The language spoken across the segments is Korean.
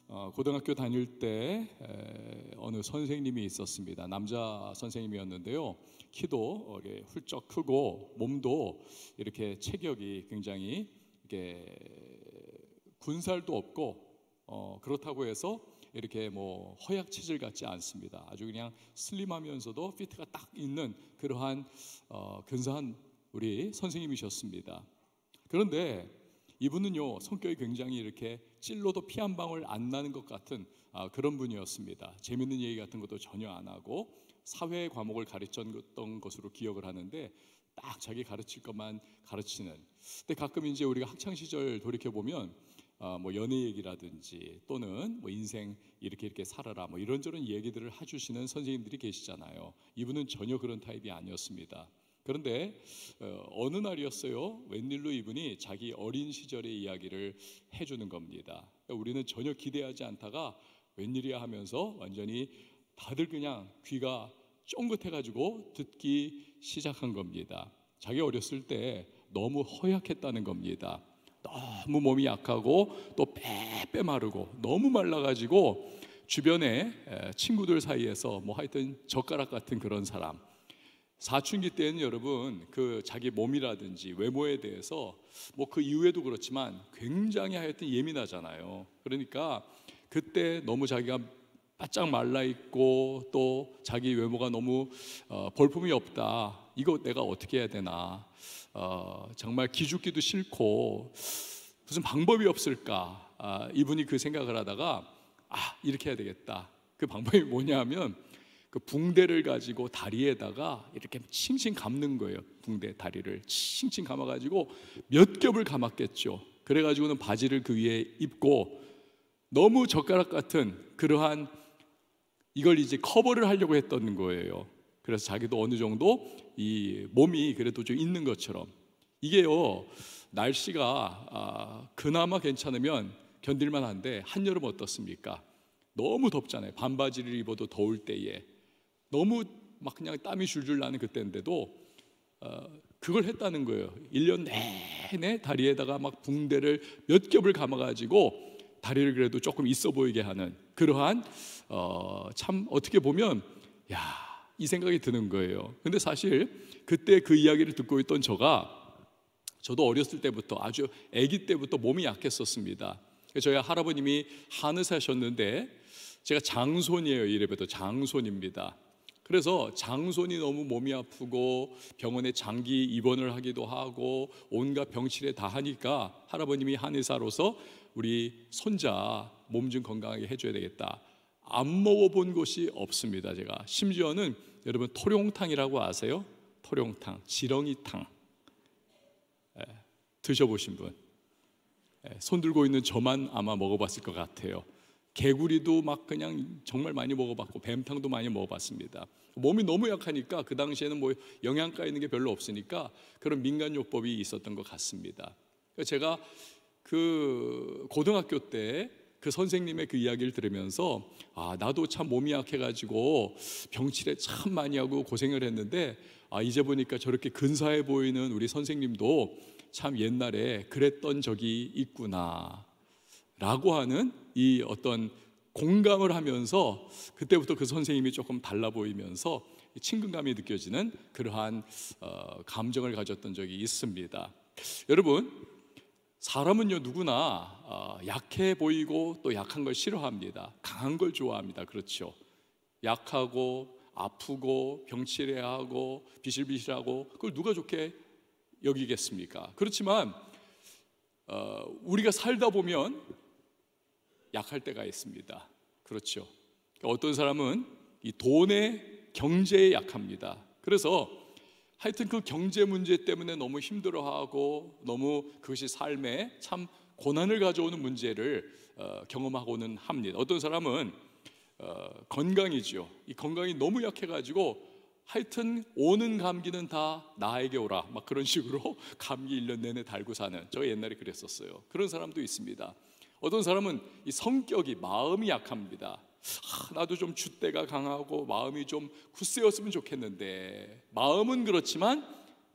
고등학교 다닐 때 어느 선생님이 있었습니다. 남자 선생님이었는데요. 키도 이렇게 훌쩍 크고 몸도 이렇게 체격이 굉장히 이렇게 군살도 없고 그렇다고 해서 이렇게 뭐 허약 체질 같지 않습니다. 아주 그냥 슬림하면서도 피트가 딱 있는 그러한 근사한 우리 선생님이셨습니다. 그런데 이분은요, 성격이 굉장히 이렇게 찔러도 피 한 방울 안 나는 것 같은 그런 분이었습니다. 재밌는 얘기 같은 것도 전혀 안 하고 사회 과목을 가르쳤던 것으로 기억을 하는데 딱 자기 가르칠 것만 가르치는. 근데 가끔 이제 우리가 학창 시절 돌이켜 보면 뭐 연애 얘기라든지 또는 뭐 인생 이렇게 살아라 뭐 이런저런 얘기들을 해주시는 선생님들이 계시잖아요. 이분은 전혀 그런 타입이 아니었습니다. 그런데 어느 날이었어요. 웬일로 이분이 자기 어린 시절의 이야기를 해주는 겁니다. 우리는 전혀 기대하지 않다가 웬일이야 하면서 완전히 다들 그냥 귀가 쫑긋해가지고 듣기 시작한 겁니다. 자기 어렸을 때 너무 허약했다는 겁니다. 너무 몸이 약하고 또 빼빼 마르고 너무 말라가지고 주변에 친구들 사이에서 뭐 하여튼 젓가락 같은 그런 사람. 사춘기 때는 여러분 그 자기 몸이라든지 외모에 대해서 뭐 그 이후에도 그렇지만 굉장히 하여튼 예민하잖아요. 그러니까 그때 너무 자기가 바짝 말라 있고 또 자기 외모가 너무 볼품이 없다. 이거 내가 어떻게 해야 되나? 정말 기죽기도 싫고 무슨 방법이 없을까? 이분이 그 생각을 하다가 이렇게 해야 되겠다. 그 방법이 뭐냐면 그 붕대를 가지고 다리에다가 이렇게 칭칭 감는 거예요. 붕대 다리를 칭칭 감아가지고 몇 겹을 감았겠죠. 그래가지고는 바지를 그 위에 입고 너무 젓가락 같은 그러한 이걸 이제 커버를 하려고 했던 거예요. 그래서 자기도 어느 정도 이 몸이 그래도 좀 있는 것처럼. 이게요, 날씨가 그나마 괜찮으면 견딜만 한데 한여름 어떻습니까? 너무 덥잖아요. 반바지를 입어도 더울 때에 너무 막 그냥 땀이 줄줄 나는 그때인데도 그걸 했다는 거예요. 1년 내내 다리에다가 막 붕대를 몇 겹을 감아가지고 다리를 그래도 조금 있어 보이게 하는 그러한 참 어떻게 보면 이 생각이 드는 거예요. 근데 사실 그때 그 이야기를 듣고 있던 저도 어렸을 때부터 아주 아기 때부터 몸이 약했었습니다. 저희 할아버님이 한의 사셨는데 제가 장손이에요. 이래봬도 장손입니다. 그래서 장손이 너무 몸이 아프고 병원에 장기 입원을 하기도 하고 온갖 병치레 다 하니까 할아버님이 한의사로서 우리 손자 몸 좀 건강하게 해줘야 되겠다. 안 먹어본 곳이 없습니다. 제가 심지어는 여러분 토룡탕이라고 아세요? 토룡탕, 지렁이탕 드셔보신 분? 손 들고 있는 저만 아마 먹어봤을 것 같아요. 개구리도 막 그냥 정말 많이 먹어봤고 뱀탕도 많이 먹어봤습니다. 몸이 너무 약하니까 그 당시에는 뭐 영양가 있는 게 별로 없으니까 그런 민간요법이 있었던 것 같습니다. 제가 그 고등학교 때 그 선생님의 그 이야기를 들으면서 나도 참 몸이 약해가지고 병치레 참 많이 하고 고생을 했는데 이제 보니까 저렇게 근사해 보이는 우리 선생님도 참 옛날에 그랬던 적이 있구나 라고 하는 이 어떤 공감을 하면서 그때부터 그 선생님이 조금 달라 보이면서 친근감이 느껴지는 그러한 감정을 가졌던 적이 있습니다. 여러분, 사람은요 누구나 약해 보이고 또 약한 걸 싫어합니다. 강한 걸 좋아합니다. 그렇죠? 약하고 아프고 병치레하고 비실비실하고 그걸 누가 좋게 여기겠습니까? 그렇지만 우리가 살다 보면 약할 때가 있습니다. 그렇죠? 어떤 사람은 이 돈의 경제에 약합니다. 그래서 하여튼 그 경제 문제 때문에 너무 힘들어하고 너무 그것이 삶에 참 고난을 가져오는 문제를 경험하고는 합니다. 어떤 사람은 건강이죠. 이 건강이 너무 약해가지고 하여튼 오는 감기는 다 나에게 오라 막 그런 식으로 감기 1년 내내 달고 사는, 저 옛날에 그랬었어요. 그런 사람도 있습니다. 어떤 사람은 이 성격이 마음이 약합니다. 나도 좀 줏대가 강하고 마음이 좀 굳세였으면 좋겠는데 마음은 그렇지만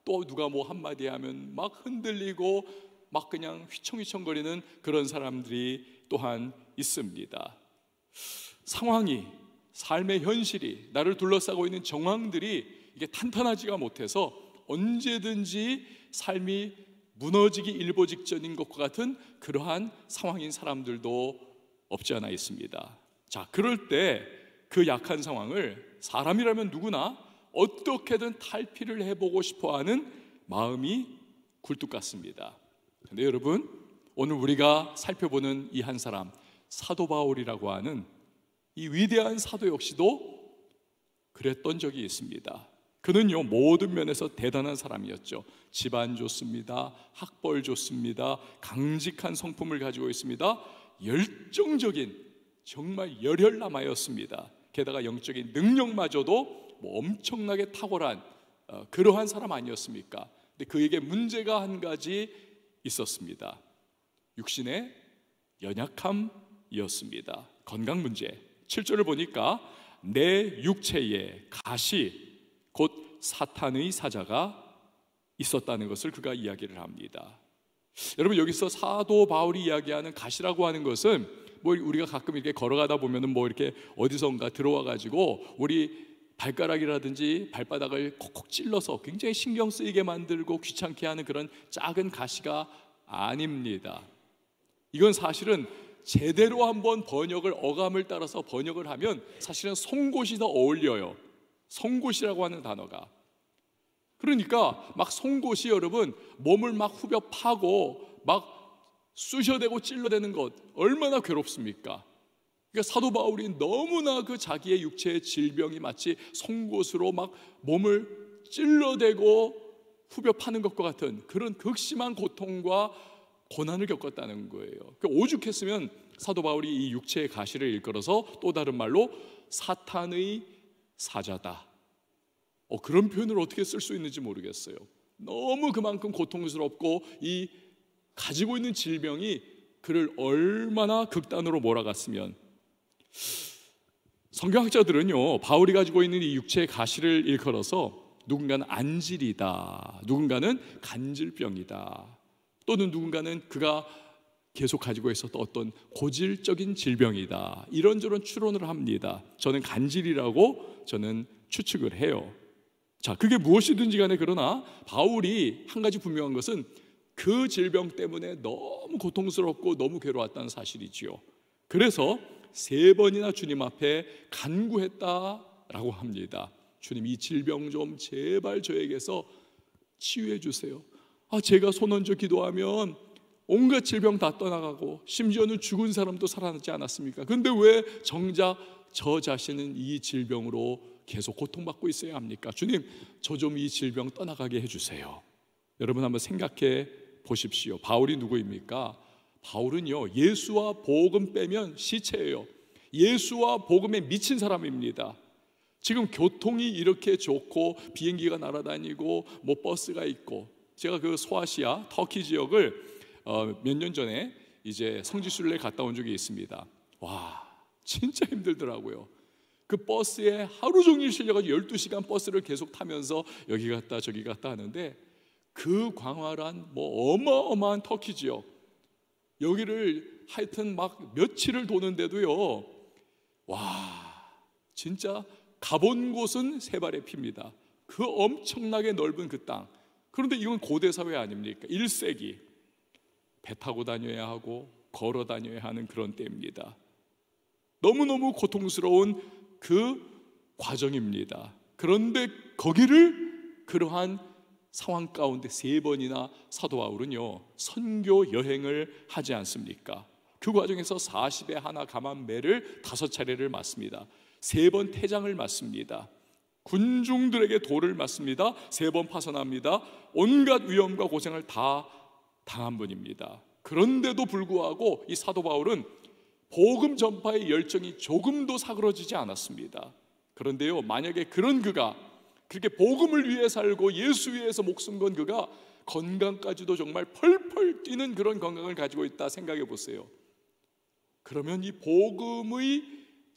또 누가 뭐 한마디 하면 막 흔들리고 막 그냥 휘청휘청거리는 그런 사람들이 또한 있습니다. 상황이, 삶의 현실이, 나를 둘러싸고 있는 정황들이 이게 탄탄하지가 못해서 언제든지 삶이 무너지기 일보 직전인 것과 같은 그러한 상황인 사람들도 없지 않아 있습니다. 자, 그럴 때 그 약한 상황을 사람이라면 누구나 어떻게든 탈피를 해보고 싶어하는 마음이 굴뚝 같습니다. 그런데 여러분, 오늘 우리가 살펴보는 이 한 사람, 사도 바울이라고 하는 이 위대한 사도 역시도 그랬던 적이 있습니다. 그는요, 모든 면에서 대단한 사람이었죠. 집안 좋습니다. 학벌 좋습니다. 강직한 성품을 가지고 있습니다. 열정적인, 정말 열혈남아였습니다. 게다가 영적인 능력마저도 뭐 엄청나게 탁월한 그러한 사람 아니었습니까? 근데 그에게 문제가 한 가지 있었습니다. 육신의 연약함이었습니다. 건강 문제. 7절을 보니까 내 육체에 가시, 곧 사탄의 사자가 있었다는 것을 그가 이야기를 합니다. 여러분, 여기서 사도 바울이 이야기하는 가시라고 하는 것은 뭐 우리가 가끔 이렇게 걸어가다 보면은 뭐 이렇게 어디선가 들어와 가지고 우리 발가락이라든지 발바닥을 콕콕 찔러서 굉장히 신경 쓰이게 만들고 귀찮게 하는 그런 작은 가시가 아닙니다. 이건 사실은 제대로 한번 번역을, 어감을 따라서 번역을 하면 사실은 송곳이 더 어울려요. 송곳이라고 하는 단어가. 그러니까 막 송곳이 여러분 몸을 막 후벼 파고 막 쑤셔대고 찔러대는 것 얼마나 괴롭습니까? 그러니까 사도 바울이 너무나 그 자기의 육체의 질병이 마치 송곳으로 막 몸을 찔러대고 후벼 파는 것과 같은 그런 극심한 고통과 고난을 겪었다는 거예요. 오죽했으면 사도 바울이 이 육체의 가시를 일컬어서 또 다른 말로 사탄의 사자다, 그런 표현을 어떻게 쓸 수 있는지 모르겠어요. 너무 그만큼 고통스럽고 이 가지고 있는 질병이 그를 얼마나 극단으로 몰아갔으면. 성경학자들은요, 바울이 가지고 있는 이 육체의 가시를 일컬어서 누군가는 안질이다, 누군가는 간질병이다, 또는 누군가는 그가 계속 가지고 있었던 어떤 고질적인 질병이다, 이런저런 추론을 합니다. 저는 간질이라고 저는 추측을 해요. 자, 그게 무엇이든지 간에 그러나 바울이 한 가지 분명한 것은 그 질병 때문에 너무 고통스럽고 너무 괴로웠다는 사실이지요. 그래서 3번이나 주님 앞에 간구했다라고 합니다. 주님, 이 질병 좀 제발 저에게서 치유해 주세요. 제가 손 얹어 기도하면 온갖 질병 다 떠나가고 심지어는 죽은 사람도 살아나지 않았습니까? 그런데 왜 정작 저 자신은 이 질병으로 계속 고통받고 있어야 합니까? 주님, 저 좀 이 질병 떠나가게 해주세요. 여러분 한번 생각해 보십시오. 바울이 누구입니까? 바울은요, 예수와 복음 빼면 시체예요. 예수와 복음에 미친 사람입니다. 지금 교통이 이렇게 좋고 비행기가 날아다니고 뭐 버스가 있고, 제가 그 소아시아 터키 지역을 몇 년 전에 이제 성지순례 갔다 온 적이 있습니다. 와, 진짜 힘들더라고요. 그 버스에 하루 종일 실려가지고 12시간 버스를 계속 타면서 여기 갔다 저기 갔다 하는데, 그 광활한 뭐 어마어마한 터키 지역, 여기를 하여튼 막 며칠을 도는데도요, 와, 진짜 가본 곳은 세 발의 피입니다. 그 엄청나게 넓은 그 땅. 그런데 이건 고대 사회 아닙니까? 1세기 배 타고 다녀야 하고 걸어 다녀야 하는 그런 때입니다. 너무너무 고통스러운 그 과정입니다. 그런데 거기를 그러한 상황 가운데 3번이나 사도 바울은요, 선교 여행을 하지 않습니까? 그 과정에서 40에 하나 감한 매를 5차례를 맞습니다. 3번 태장을 맞습니다. 군중들에게 돌을 맞습니다. 3번 파선합니다. 온갖 위험과 고생을 다 당한 분입니다. 그런데도 불구하고 이 사도 바울은 복음 전파의 열정이 조금도 사그러지지 않았습니다. 그런데요, 만약에 그런 그가 그렇게 복음을 위해 살고 예수 위해서 목숨 건 그가 건강까지도 정말 펄펄 뛰는 그런 건강을 가지고 있다 생각해 보세요. 그러면 이 복음의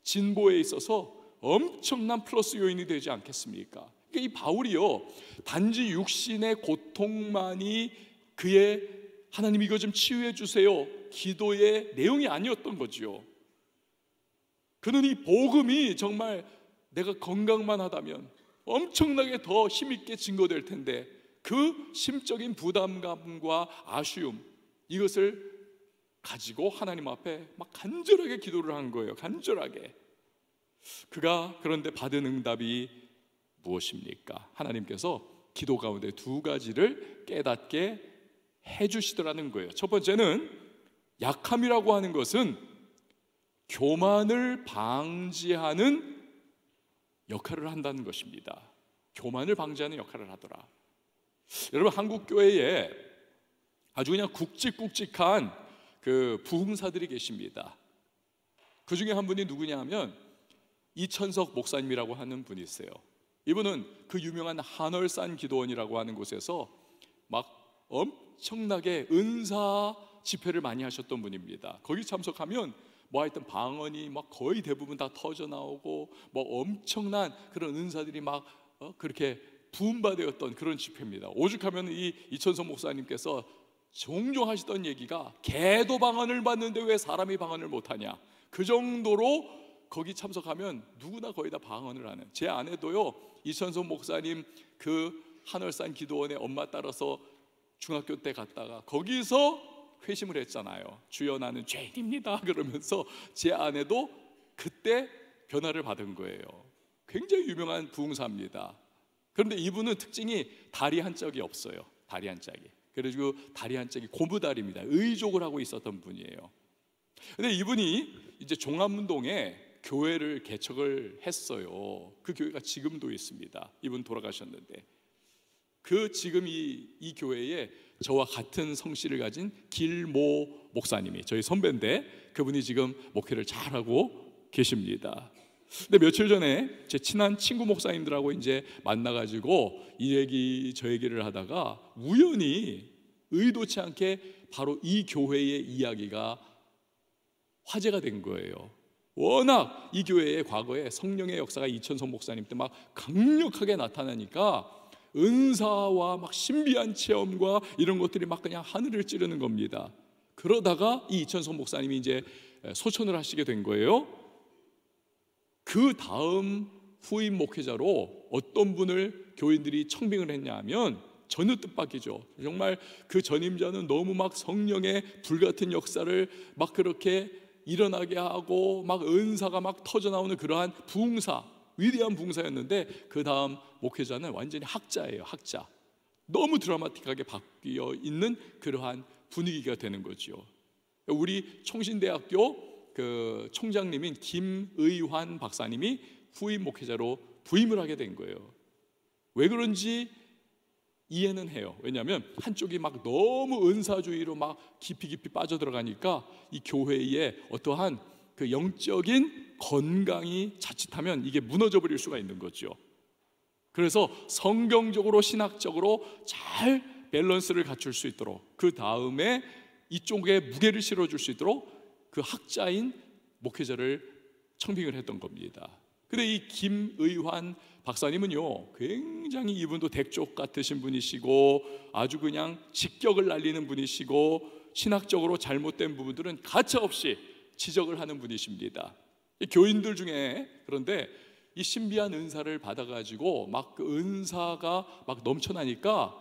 진보에 있어서 엄청난 플러스 요인이 되지 않겠습니까? 그러니까 이 바울이요, 단지 육신의 고통만이 그의 하나님 이거 좀 치유해 주세요 기도의 내용이 아니었던 거죠. 그는 이 복음이 정말 내가 건강만 하다면 엄청나게 더 힘있게 증거될 텐데 그 심적인 부담감과 아쉬움, 이것을 가지고 하나님 앞에 막 간절하게 기도를 한 거예요. 간절하게. 그가 그런데 받은 응답이 무엇입니까? 하나님께서 기도 가운데 두 가지를 깨닫게 해주시더라는 거예요. 첫 번째는 약함이라고 하는 것은 교만을 방지하는 역할을 한다는 것입니다. 교만을 방지하는 역할을 하더라. 여러분, 한국 교회에 아주 그냥 굵직굵직한 그 부흥사들이 계십니다. 그 중에 한 분이 누구냐 하면 이천석 목사님이라고 하는 분이 있어요. 이분은 그 유명한 한월산 기도원이라고 하는 곳에서 막 엄청나게 은사 집회를 많이 하셨던 분입니다. 거기 참석하면 뭐 하여튼 방언이 막 거의 대부분 다 터져 나오고 뭐 엄청난 그런 은사들이 막 그렇게 부음받았던 그런 집회입니다. 오죽하면 이 이천석 목사님께서 종종 하시던 얘기가 개도 방언을 받는데 왜 사람이 방언을 못하냐, 그 정도로 거기 참석하면 누구나 거의 다 방언을 하는. 제 아내도요, 이천석 목사님 그 한월산 기도원에 엄마 따라서 중학교 때 갔다가 거기서 회심을 했잖아요. 주여 나는 죄인입니다 그러면서 제 아내도 그때 변화를 받은 거예요. 굉장히 유명한 부흥사입니다. 그런데 이분은 특징이 다리 한 짝이 없어요. 다리 한 짝이. 그래가지고 다리 한 짝이 고무다리입니다. 의족을 하고 있었던 분이에요. 근데 이분이 이제 종암동에 교회를 개척을 했어요. 그 교회가 지금도 있습니다. 이분 돌아가셨는데 그 지금 이 교회에 저와 같은 성씨를 가진 길모 목사님이 저희 선배인데 그분이 지금 목회를 잘하고 계십니다. 근데 며칠 전에 제 친한 친구 목사님들하고 이제 만나가지고 이 얘기 저 얘기를 하다가 우연히 의도치 않게 바로 이 교회의 이야기가 화제가 된 거예요. 워낙 이 교회의 과거에 성령의 역사가 이천석 목사님 때 막 강력하게 나타나니까 은사와 막 신비한 체험과 이런 것들이 막 그냥 하늘을 찌르는 겁니다. 그러다가 이 이천석 목사님이 이제 소천을 하시게 된 거예요. 그 다음 후임 목회자로 어떤 분을 교인들이 청빙을 했냐 하면 전혀 뜻밖이죠. 정말 그 전임자는 너무 막 성령의 불같은 역사를 막 그렇게 일어나게 하고 막 은사가 막 터져 나오는 그러한 부흥사, 위대한 부흥사였는데 그 다음 목회자는 완전히 학자예요. 학자. 너무 드라마틱하게 바뀌어 있는 그러한 분위기가 되는 거죠. 우리 총신대학교 그 총장님인 김의환 박사님이 후임 목회자로 부임을 하게 된 거예요. 왜 그런지 이해는 해요. 왜냐하면 한쪽이 막 너무 은사주의로 막 깊이 빠져들어가니까 이 교회의 어떠한 그 영적인 건강이 자칫하면 이게 무너져 버릴 수가 있는 거죠. 그래서 성경적으로 신학적으로 잘 밸런스를 갖출 수 있도록 그 다음에 이쪽에 무게를 실어줄 수 있도록 그 학자인 목회자를 청빙을 했던 겁니다. 근데 이 김의환 박사님은요 굉장히 이분도 백족 같으신 분이시고 아주 그냥 직격을 날리는 분이시고 신학적으로 잘못된 부분들은 가차없이 지적을 하는 분이십니다. 교인들 중에 그런데 이 신비한 은사를 받아가지고 막 그 은사가 막 넘쳐나니까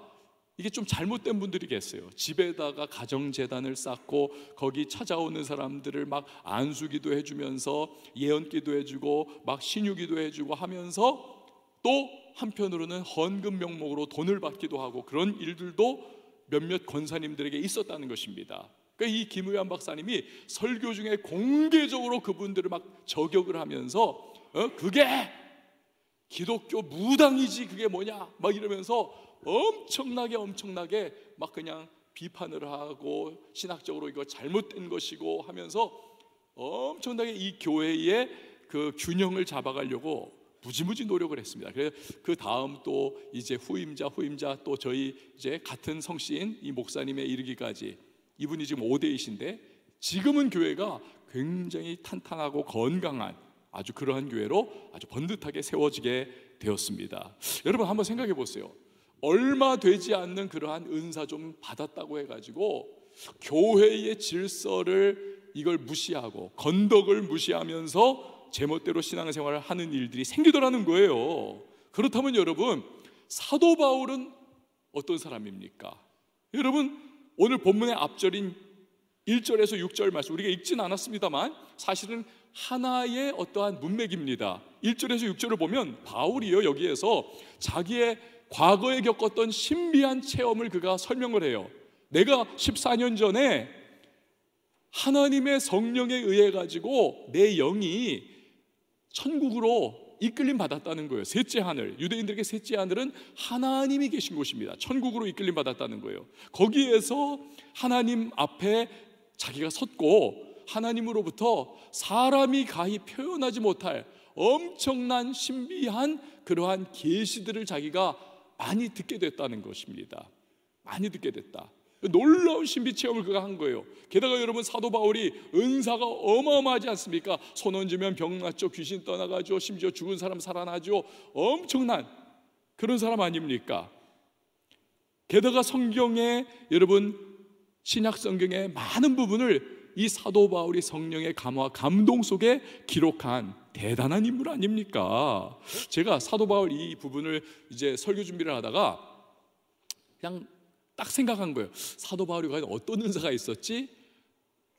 이게 좀 잘못된 분들이 계세요. 집에다가 가정재단을 쌓고 거기 찾아오는 사람들을 막 안수기도 해주면서 예언기도 해주고 막 신유기도 해주고 하면서 또 한편으로는 헌금 명목으로 돈을 받기도 하고 그런 일들도 몇몇 권사님들에게 있었다는 것입니다. 그러니까 이 김의환 박사님이 설교 중에 공개적으로 그분들을 막 저격을 하면서 그게 기독교 무당이지 그게 뭐냐 막 이러면서 엄청나게 막 그냥 비판을 하고 신학적으로 이거 잘못된 것이고 하면서 엄청나게 이 교회의 그 균형을 잡아가려고 무지무지 노력을 했습니다. 그래서 그 다음 또 이제 후임자 또 저희 이제 같은 성씨인 이 목사님에 이르기까지 이분이 지금 5대이신데 지금은 교회가 굉장히 탄탄하고 건강한 아주 그러한 교회로 아주 번듯하게 세워지게 되었습니다. 여러분 한번 생각해 보세요. 얼마 되지 않는 그러한 은사 좀 받았다고 해가지고 교회의 질서를 이걸 무시하고 건덕을 무시하면서 제멋대로 신앙생활을 하는 일들이 생기더라는 거예요. 그렇다면 여러분, 사도 바울은 어떤 사람입니까? 여러분, 오늘 본문의 앞절인 1절에서 6절 말씀 우리가 읽진 않았습니다만 사실은 하나의 어떠한 문맥입니다. 1절에서 6절을 보면 바울이요, 여기에서 자기의 과거에 겪었던 신비한 체험을 그가 설명을 해요. 내가 14년 전에 하나님의 성령에 의해 가지고 내 영이 천국으로 이끌림 받았다는 거예요. 셋째 하늘, 유대인들에게 셋째 하늘은 하나님이 계신 곳입니다. 천국으로 이끌림 받았다는 거예요. 거기에서 하나님 앞에 자기가 섰고 하나님으로부터 사람이 가히 표현하지 못할 엄청난 신비한 그러한 계시들을 자기가 많이 듣게 됐다는 것입니다. 많이 듣게 됐다. 놀라운 신비 체험을 그가 한 거예요. 게다가 여러분, 사도 바울이 은사가 어마어마하지 않습니까? 손 얹으면 병 낫죠, 귀신 떠나가죠, 심지어 죽은 사람 살아나죠. 엄청난 그런 사람 아닙니까? 게다가 성경에, 여러분, 신약 성경의 많은 부분을 이 사도 바울이 성령의 감화, 감동 속에 기록한 대단한 인물 아닙니까? 제가 사도 바울 이 부분을 이제 설교 준비를 하다가 그냥 딱 생각한 거예요. 사도 바울이 과연 어떤 은사가 있었지?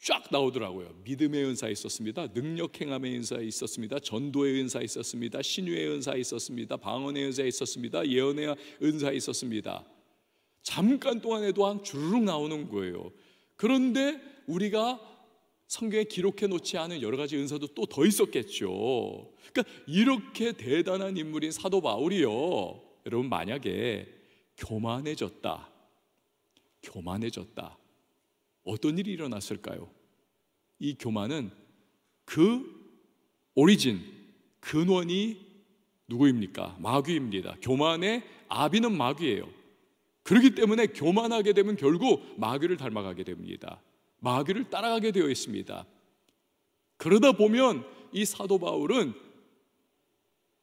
쫙 나오더라고요. 믿음의 은사 있었습니다. 능력 행함의 은사 있었습니다. 전도의 은사 있었습니다. 신유의 은사 있었습니다. 방언의 은사 있었습니다. 예언의 은사 있었습니다. 잠깐 동안에도 한 주르륵 나오는 거예요. 그런데 우리가 성경에 기록해 놓지 않은 여러 가지 은사도 또 더 있었겠죠. 그러니까 이렇게 대단한 인물인 사도 바울이요, 여러분, 만약에 교만해졌다, 어떤 일이 일어났을까요? 이 교만은 그 오리진, 근원이 누구입니까? 마귀입니다. 교만의 아비는 마귀예요. 그렇기 때문에 교만하게 되면 결국 마귀를 닮아가게 됩니다. 마귀를 따라가게 되어 있습니다. 그러다 보면 이 사도 바울은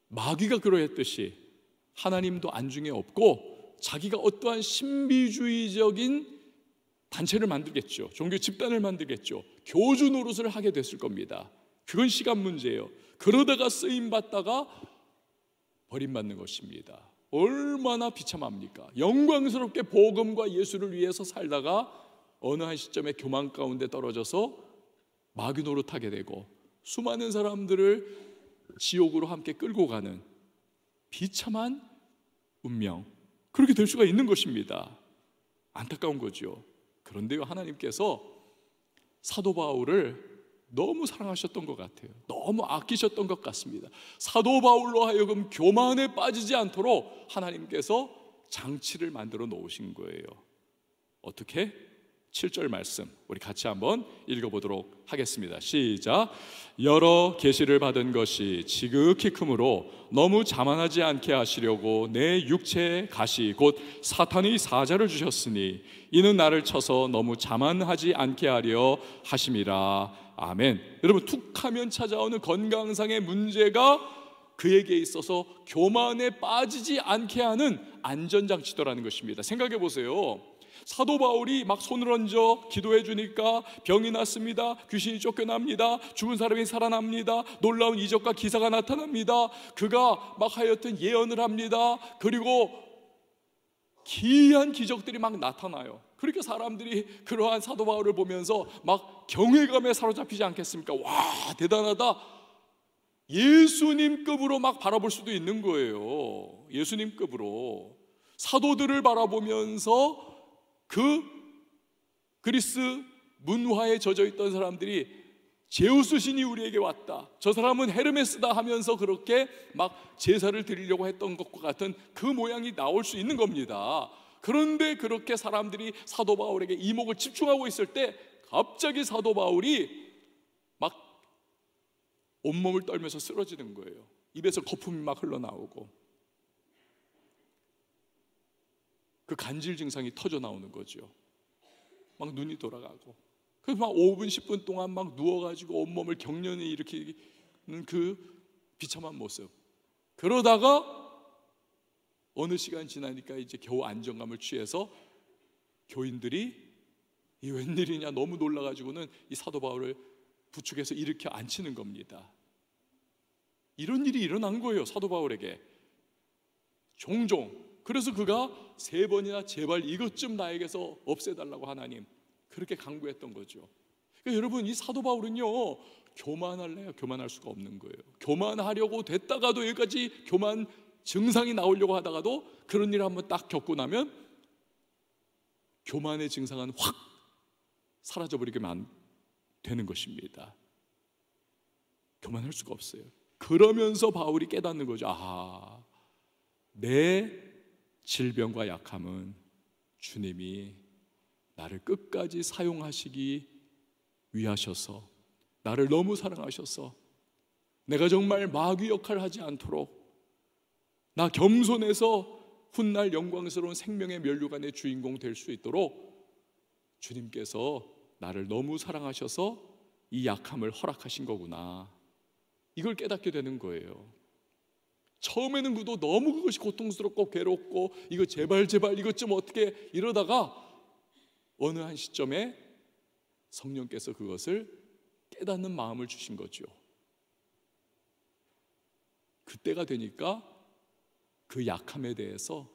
마귀가 그러했듯이 하나님도 안중에 없고 자기가 어떠한 신비주의적인 단체를 만들겠죠. 종교 집단을 만들겠죠. 교주 노릇을 하게 됐을 겁니다. 그건 시간 문제예요. 그러다가 쓰임받다가 버림받는 것입니다. 얼마나 비참합니까? 영광스럽게 복음과 예수를 위해서 살다가 어느 한 시점에 교만 가운데 떨어져서 마귀 노릇하게 되고 수많은 사람들을 지옥으로 함께 끌고 가는 비참한 운명, 그렇게 될 수가 있는 것입니다. 안타까운 거죠. 그런데요, 하나님께서 사도 바울을 너무 사랑하셨던 것 같아요. 너무 아끼셨던 것 같습니다. 사도 바울로 하여금 교만에 빠지지 않도록 하나님께서 장치를 만들어 놓으신 거예요. 어떻게? 7절 말씀 우리 같이 한번 읽어보도록 하겠습니다. 시작. 여러 계시를 받은 것이 지극히 크므로 너무 자만하지 않게 하시려고 내 육체의 가시 곧 사탄의 사자를 주셨으니 이는 나를 쳐서 너무 자만하지 않게 하려 하심이라. 아멘. 여러분, 툭하면 찾아오는 건강상의 문제가 그에게 있어서 교만에 빠지지 않게 하는 안전장치더라는 것입니다. 생각해 보세요. 사도 바울이 막 손을 얹어 기도해 주니까 병이 낫습니다. 귀신이 쫓겨납니다. 죽은 사람이 살아납니다. 놀라운 이적과 기사가 나타납니다. 그가 막 하여튼 예언을 합니다. 그리고 기이한 기적들이 막 나타나요. 그러니까 사람들이 그러한 사도 바울을 보면서 막 경외감에 사로잡히지 않겠습니까? 와, 대단하다. 예수님급으로 막 바라볼 수도 있는 거예요. 예수님급으로 사도들을 바라보면서 그 그리스 문화에 젖어 있던 사람들이 제우스 신이 우리에게 왔다, 저 사람은 헤르메스다 하면서 그렇게 막 제사를 드리려고 했던 것과 같은 그 모양이 나올 수 있는 겁니다. 그런데 그렇게 사람들이 사도 바울에게 이목을 집중하고 있을 때 갑자기 사도 바울이 막 온몸을 떨면서 쓰러지는 거예요. 입에서 거품이 막 흘러나오고 그 간질 증상이 터져 나오는 거죠. 막 눈이 돌아가고, 그래서 막 5분 10분 동안 막 누워가지고 온몸을 경련이 일으키는 그 비참한 모습. 그러다가 어느 시간 지나니까 이제 겨우 안정감을 취해서 교인들이 이 웬일이냐 너무 놀라가지고는 이 사도 바울을 부축해서 일으켜 앉히는 겁니다. 이런 일이 일어난 거예요, 사도 바울에게. 종종. 그래서 그가 3번이나 제발 이것 좀 나에게서 없애달라고 하나님, 그렇게 간구했던 거죠. 그러니까 여러분, 이 사도 바울은요, 교만할래야 교만할 수가 없는 거예요. 교만하려고 됐다가도, 여기까지 교만 증상이 나오려고 하다가도 그런 일을 한번 딱 겪고 나면 교만의 증상은 확 사라져버리게만 되는 것입니다. 교만할 수가 없어요. 그러면서 바울이 깨닫는 거죠. 아, 내 질병과 약함은 주님이 나를 끝까지 사용하시기 위하셔서, 나를 너무 사랑하셔서 내가 정말 마귀 역할을 하지 않도록, 나 겸손해서 훗날 영광스러운 생명의 면류관의 주인공 될 수 있도록 주님께서 나를 너무 사랑하셔서 이 약함을 허락하신 거구나, 이걸 깨닫게 되는 거예요. 처음에는 그도 너무 그것이 고통스럽고 괴롭고, 이거 제발 이것 좀 어떻게, 이러다가 어느 한 시점에 성령께서 그것을 깨닫는 마음을 주신 거죠. 그때가 되니까 그 약함에 대해서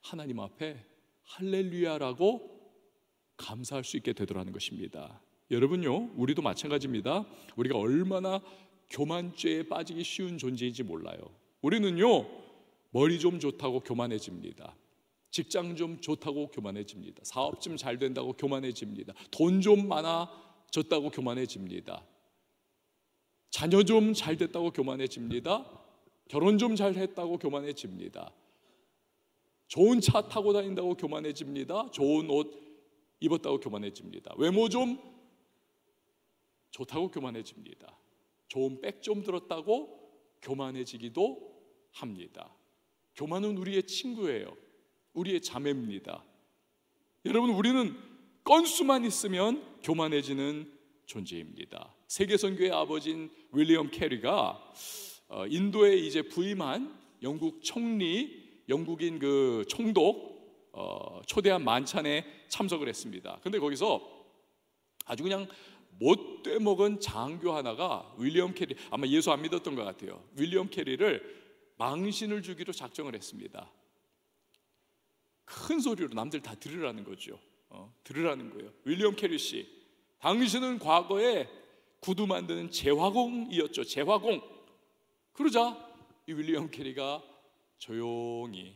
하나님 앞에 할렐루야라고 감사할 수 있게 되더라는 것입니다. 여러분요, 우리도 마찬가지입니다. 우리가 얼마나 교만죄에 빠지기 쉬운 존재인지 몰라요. 우리는요, 머리 좀 좋다고 교만해집니다. 직장 좀 좋다고 교만해집니다. 사업 좀 잘 된다고 교만해집니다. 돈 좀 많아졌다고 교만해집니다. 자녀 좀 잘 됐다고 교만해집니다. 결혼 좀 잘 했다고 교만해집니다. 좋은 차 타고 다닌다고 교만해집니다. 좋은 옷 입었다고 교만해집니다. 외모 좀 좋다고 교만해집니다. 좋은 백 좀 들었다고 교만해지기도 합니다. 교만은 우리의 친구예요. 우리의 자매입니다. 여러분, 우리는 건수만 있으면 교만해지는 존재입니다. 세계선교의 아버지인 윌리엄 캐리가 인도에 이제 부임한 영국 총리, 영국인 그 총독 초대한 만찬에 참석을 했습니다. 근데 거기서 아주 그냥 못돼 먹은 장교 하나가 윌리엄 캐리, 아마 예수 안 믿었던 것 같아요. 윌리엄 캐리를 망신을 주기로 작정을 했습니다. 큰 소리로 남들 다 들으라는 거죠. 들으라는 거예요. 윌리엄 캐리 씨, 당신은 과거에 구두 만드는 제화공이었죠. 제화공. 그러자 이 윌리엄 캐리가 조용히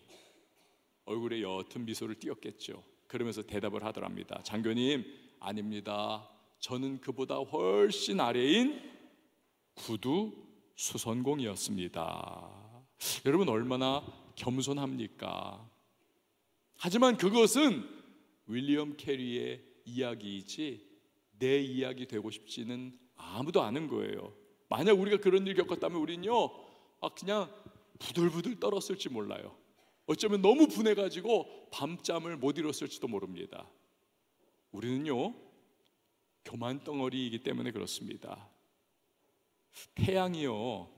얼굴에 옅은 미소를 띄었겠죠. 그러면서 대답을 하더랍니다. 장교님, 아닙니다. 저는 그보다 훨씬 아래인 구두 수선공이었습니다. 여러분, 얼마나 겸손합니까? 하지만 그것은 윌리엄 캐리의 이야기이지 내 이야기 되고 싶지는 아무도 않은 거예요. 만약 우리가 그런 일 겪었다면 우리는요, 그냥 부들부들 떨었을지 몰라요. 어쩌면 너무 분해가지고 밤잠을 못 이뤘을지도 모릅니다. 우리는요, 교만 덩어리이기 때문에 그렇습니다. 태양이요,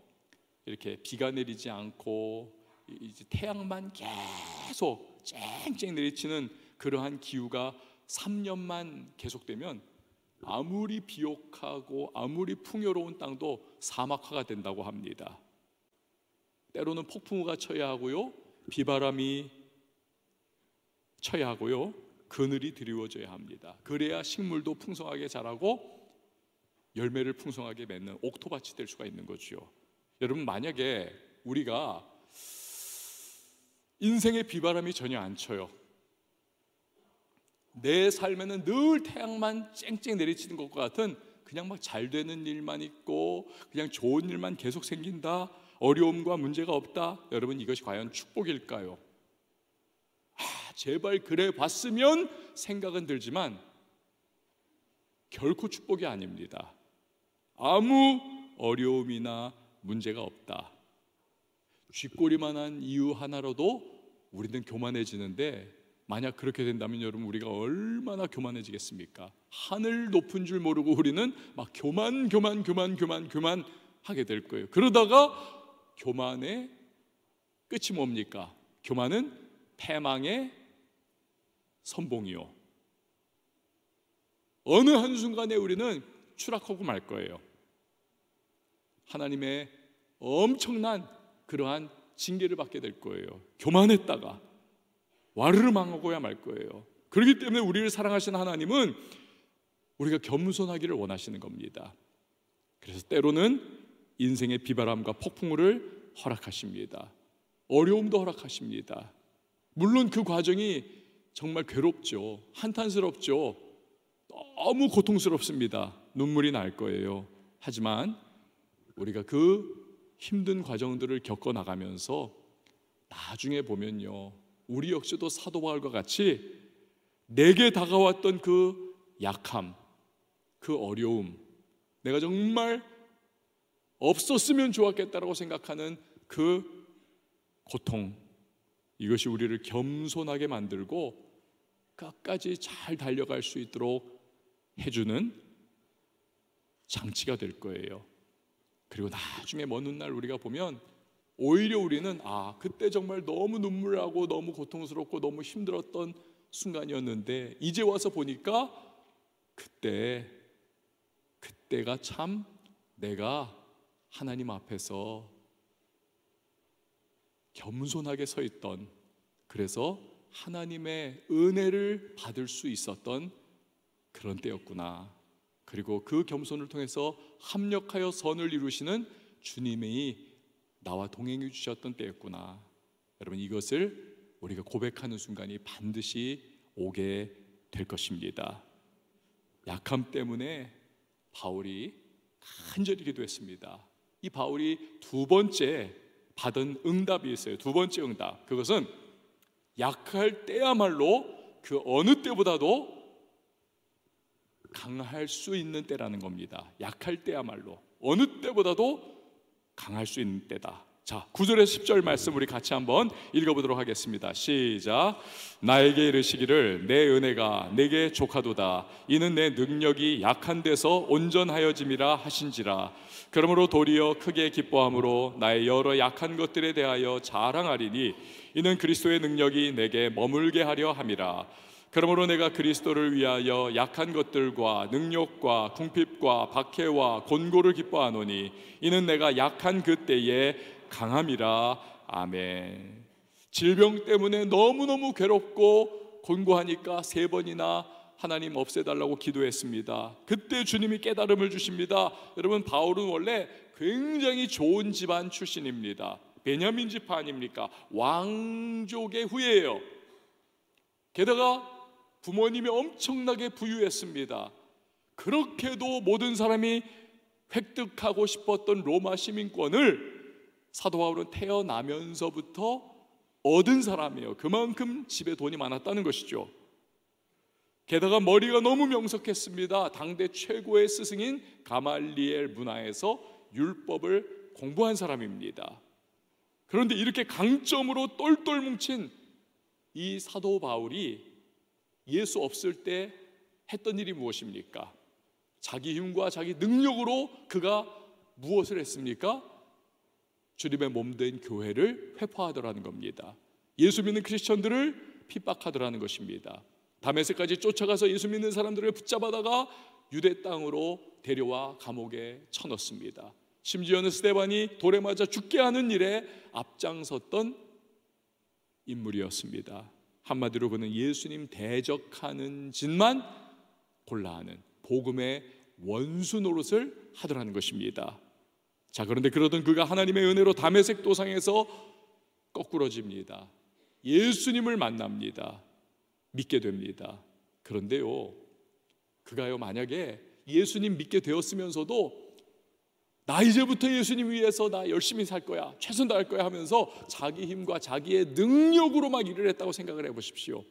이렇게 비가 내리지 않고 이제 태양만 계속 쨍쨍 내리치는 그러한 기후가 3년만 계속되면 아무리 비옥하고 아무리 풍요로운 땅도 사막화가 된다고 합니다. 때로는 폭풍우가 쳐야 하고요, 비바람이 쳐야 하고요, 그늘이 드리워져야 합니다. 그래야 식물도 풍성하게 자라고 열매를 풍성하게 맺는 옥토밭이 될 수가 있는 거죠. 여러분, 만약에 우리가 인생의 비바람이 전혀 안 쳐요, 내 삶에는 늘 태양만 쨍쨍 내리치는 것과 같은 그냥 막 잘 되는 일만 있고 그냥 좋은 일만 계속 생긴다, 어려움과 문제가 없다, 여러분, 이것이 과연 축복일까요? 제발 그래 봤으면 생각은 들지만 결코 축복이 아닙니다. 아무 어려움이나 문제가 없다, 쥐꼬리만한 이유 하나로도 우리는 교만해지는데, 만약 그렇게 된다면 여러분, 우리가 얼마나 교만해지겠습니까? 하늘 높은 줄 모르고 우리는 막 교만 하게 될 거예요. 그러다가 교만의 끝이 뭡니까? 교만은 패망의 선봉이요, 어느 한순간에 우리는 추락하고 말 거예요. 하나님의 엄청난 그러한 징계를 받게 될 거예요. 교만했다가 와르르 망하고야 말 거예요. 그렇기 때문에 우리를 사랑하시는 하나님은 우리가 겸손하기를 원하시는 겁니다. 그래서 때로는 인생의 비바람과 폭풍우를 허락하십니다. 어려움도 허락하십니다. 물론 그 과정이 정말 괴롭죠. 한탄스럽죠. 너무 고통스럽습니다. 눈물이 날 거예요. 하지만 우리가 그 힘든 과정들을 겪어나가면서 나중에 보면요, 우리 역시도 사도 바울과 같이 내게 다가왔던 그 약함, 그 어려움, 내가 정말 없었으면 좋았겠다라고 생각하는 그 고통, 이것이 우리를 겸손하게 만들고 끝까지 잘 달려갈 수 있도록 해주는 장치가 될 거예요. 그리고 나중에 먼 훗날 우리가 보면 오히려 우리는 그때 정말 너무 눈물나고 너무 고통스럽고 너무 힘들었던 순간이었는데 이제 와서 보니까 그때가 참 내가 하나님 앞에서 겸손하게 서 있던, 그래서 하나님의 은혜를 받을 수 있었던 그런 때였구나. 그리고 그 겸손을 통해서 합력하여 선을 이루시는 주님이 나와 동행해 주셨던 때였구나. 여러분, 이것을 우리가 고백하는 순간이 반드시 오게 될 것입니다. 약함 때문에 바울이 간절히 기도했습니다. 이 바울이 두 번째 받은 응답이 있어요. 두 번째 응답, 그것은 약할 때야말로 그 어느 때보다도 강할 수 있는 때라는 겁니다. 약할 때야말로 어느 때보다도 강할 수 있는 때다. 자, 9절에서 10절 말씀 우리 같이 한번 읽어보도록 하겠습니다. 시작. 나에게 이르시기를 내 은혜가 내게 족하도다. 이는 내 능력이 약한 데서 온전하여짐이라 하신지라. 그러므로 도리어 크게 기뻐함으로 나의 여러 약한 것들에 대하여 자랑하리니 이는 그리스도의 능력이 내게 머물게 하려 함이라. 그러므로 내가 그리스도를 위하여 약한 것들과 능력과 궁핍과 박해와 곤고를 기뻐하노니 이는 내가 약한 그때에 강함이라. 아멘. 질병 때문에 너무너무 괴롭고 곤고하니까 3번이나 하나님 없애달라고 기도했습니다. 그때 주님이 깨달음을 주십니다. 여러분, 바울은 원래 굉장히 좋은 집안 출신입니다. 베냐민 지파 아닙니까? 왕족의 후예예요. 게다가 부모님이 엄청나게 부유했습니다. 그렇게도 모든 사람이 획득하고 싶었던 로마 시민권을 사도 바울은 태어나면서부터 얻은 사람이에요. 그만큼 집에 돈이 많았다는 것이죠. 게다가 머리가 너무 명석했습니다. 당대 최고의 스승인 가말리엘 문화에서 율법을 공부한 사람입니다. 그런데 이렇게 강점으로 똘똘 뭉친 이 사도 바울이 예수 없을 때 했던 일이 무엇입니까? 자기 힘과 자기 능력으로 그가 무엇을 했습니까? 주님의 몸된 교회를 회포하더라는 겁니다. 예수 믿는 크리스천들을 핍박하더라는 것입니다. 다메섹까지 쫓아가서 예수 믿는 사람들을 붙잡아다가 유대 땅으로 데려와 감옥에 쳐넣습니다. 심지어는 스데반이 돌에 맞아 죽게 하는 일에 앞장섰던 인물이었습니다. 한마디로 그는 예수님 대적하는 짓만 골라하는 복음의 원수 노릇을 하더라는 것입니다. 자, 그런데 그러던 그가 하나님의 은혜로 다메섹 도상에서 거꾸러집니다. 예수님을 만납니다. 믿게 됩니다. 그런데요, 그가요 만약에 예수님 믿게 되었으면서도 나 이제부터 예수님 위해서 나 열심히 살 거야, 최선 다할 거야 하면서 자기 힘과 자기의 능력으로 막 일을 했다고 생각을 해보십시오.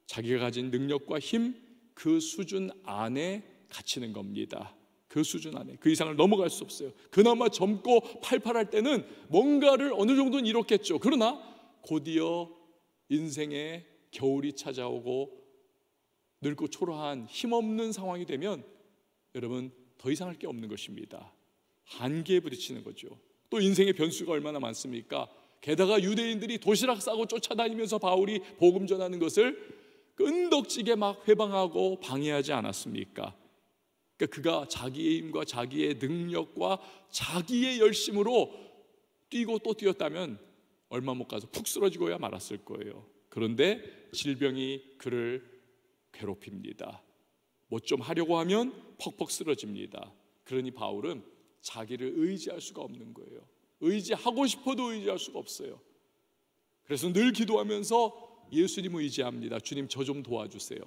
자기가 가진 능력과 힘, 그 수준 안에 갇히는 겁니다. 그 수준 안에, 그 이상을 넘어갈 수 없어요. 그나마 젊고 팔팔할 때는 뭔가를 어느 정도는 이뤘겠죠. 그러나 곧이어 인생의 겨울이 찾아오고 늙고 초라한 힘없는 상황이 되면 여러분 더 이상 할 게 없는 것입니다. 한계에 부딪히는 거죠. 또 인생의 변수가 얼마나 많습니까? 게다가 유대인들이 도시락 싸고 쫓아다니면서 바울이 복음 전하는 것을 끈덕지게 막 회방하고 방해하지 않았습니까? 그러니까 그가 자기의 힘과 자기의 능력과 자기의 열심으로 뛰고 또 뛰었다면 얼마 못 가서 푹 쓰러지고야 말았을 거예요. 그런데 질병이 그를 괴롭힙니다. 뭐 좀 하려고 하면 퍽퍽 쓰러집니다. 그러니 바울은 자기를 의지할 수가 없는 거예요. 의지하고 싶어도 의지할 수가 없어요. 그래서 늘 기도하면서 예수님 의지합니다. 주님, 저 좀 도와주세요.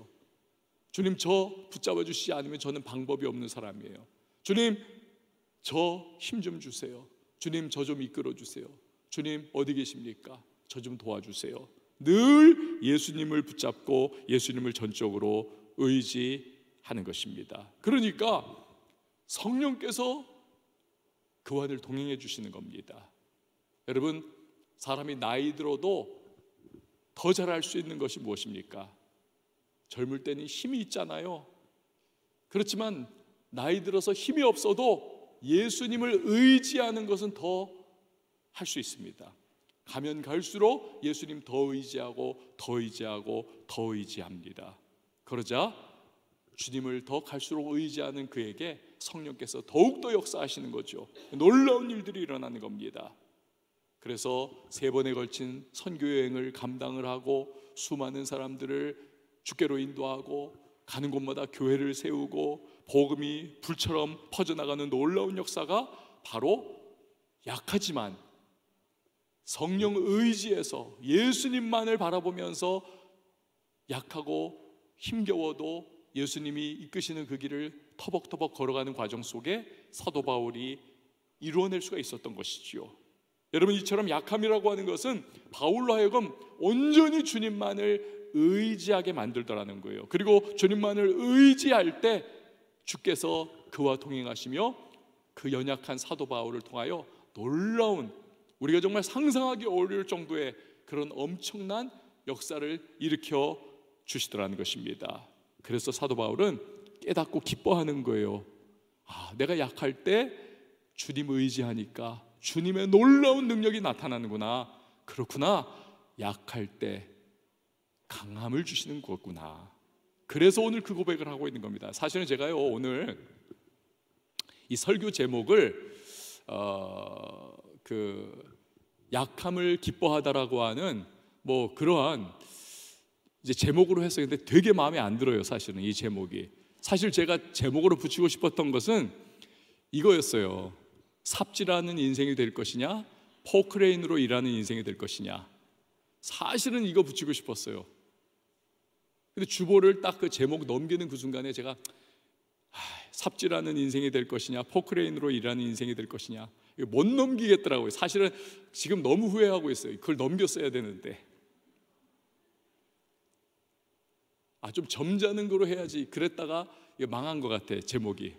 주님, 저 붙잡아 주시지 않으면 저는 방법이 없는 사람이에요. 주님, 저 힘 좀 주세요. 주님, 저 좀 이끌어 주세요. 주님, 어디 계십니까? 저 좀 도와주세요. 늘 예수님을 붙잡고 예수님을 전적으로 의지하는 것입니다. 그러니까 성령께서 그와 늘 동행해 주시는 겁니다. 여러분, 사람이 나이 들어도 더 잘할 수 있는 것이 무엇입니까? 젊을 때는 힘이 있잖아요. 그렇지만 나이 들어서 힘이 없어도 예수님을 의지하는 것은 더 할 수 있습니다. 가면 갈수록 예수님 더 의지하고 더 의지하고 더 의지합니다. 그러자 주님을 더 갈수록 의지하는 그에게 성령께서 더욱더 역사하시는 거죠. 놀라운 일들이 일어나는 겁니다. 그래서 3번에 걸친 선교여행을 감당을 하고 수많은 사람들을 주께로 인도하고 가는 곳마다 교회를 세우고 복음이 불처럼 퍼져나가는 놀라운 역사가 바로 약하지만 성령 의지에서 예수님만을 바라보면서 약하고 힘겨워도 예수님이 이끄시는 그 길을 터벅터벅 걸어가는 과정 속에 사도 바울이 이루어낼 수가 있었던 것이지요. 여러분, 이처럼 약함이라고 하는 것은 바울로 하여금 온전히 주님만을 의지하게 만들더라는 거예요. 그리고 주님만을 의지할 때 주께서 그와 동행하시며 그 연약한 사도 바울을 통하여 놀라운, 우리가 정말 상상하기 어려울 정도의 그런 엄청난 역사를 일으켜 주시더라는 것입니다. 그래서 사도 바울은 깨닫고 기뻐하는 거예요. 내가 약할 때 주님 의지하니까 주님의 놀라운 능력이 나타나는구나. 그렇구나. 약할 때 강함을 주시는 거구나. 그래서 오늘 그 고백을 하고 있는 겁니다. 사실은 제가요, 오늘 이 설교 제목을 약함을 기뻐하다라고 하는 뭐 그러한 이제 제목으로 했었는데 되게 마음에 안 들어요. 사실은 이 제목이, 사실 제가 제목으로 붙이고 싶었던 것은 이거였어요. 삽질하는 인생이 될 것이냐, 포크레인으로 일하는 인생이 될 것이냐. 사실은 이거 붙이고 싶었어요. 근데 주보를 딱 그 제목 넘기는 그 순간에 제가 삽질하는 인생이 될 것이냐, 포크레인으로 일하는 인생이 될 것이냐, 이거 못 넘기겠더라고요. 사실은 지금 너무 후회하고 있어요. 그걸 넘겼어야 되는데 좀 점잖은 거로 해야지 그랬다가 이거 망한 것 같아, 제목이.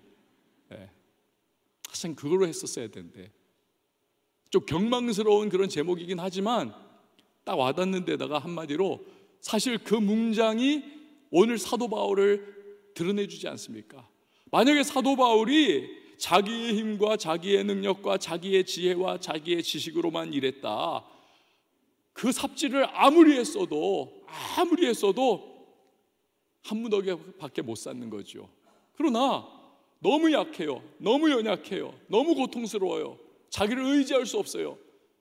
사실 그걸로 했었어야 되는데 좀 경망스러운 그런 제목이긴 하지만 딱 와닿는 데다가 한마디로 사실 그 문장이 오늘 사도 바울을 드러내주지 않습니까? 만약에 사도 바울이 자기의 힘과 자기의 능력과 자기의 지혜와 자기의 지식으로만 일했다, 그 삽질을 아무리 했어도 한 무더기밖에 못 쌓는 거죠. 그러나 너무 약해요. 너무 연약해요. 너무 고통스러워요. 자기를 의지할 수 없어요.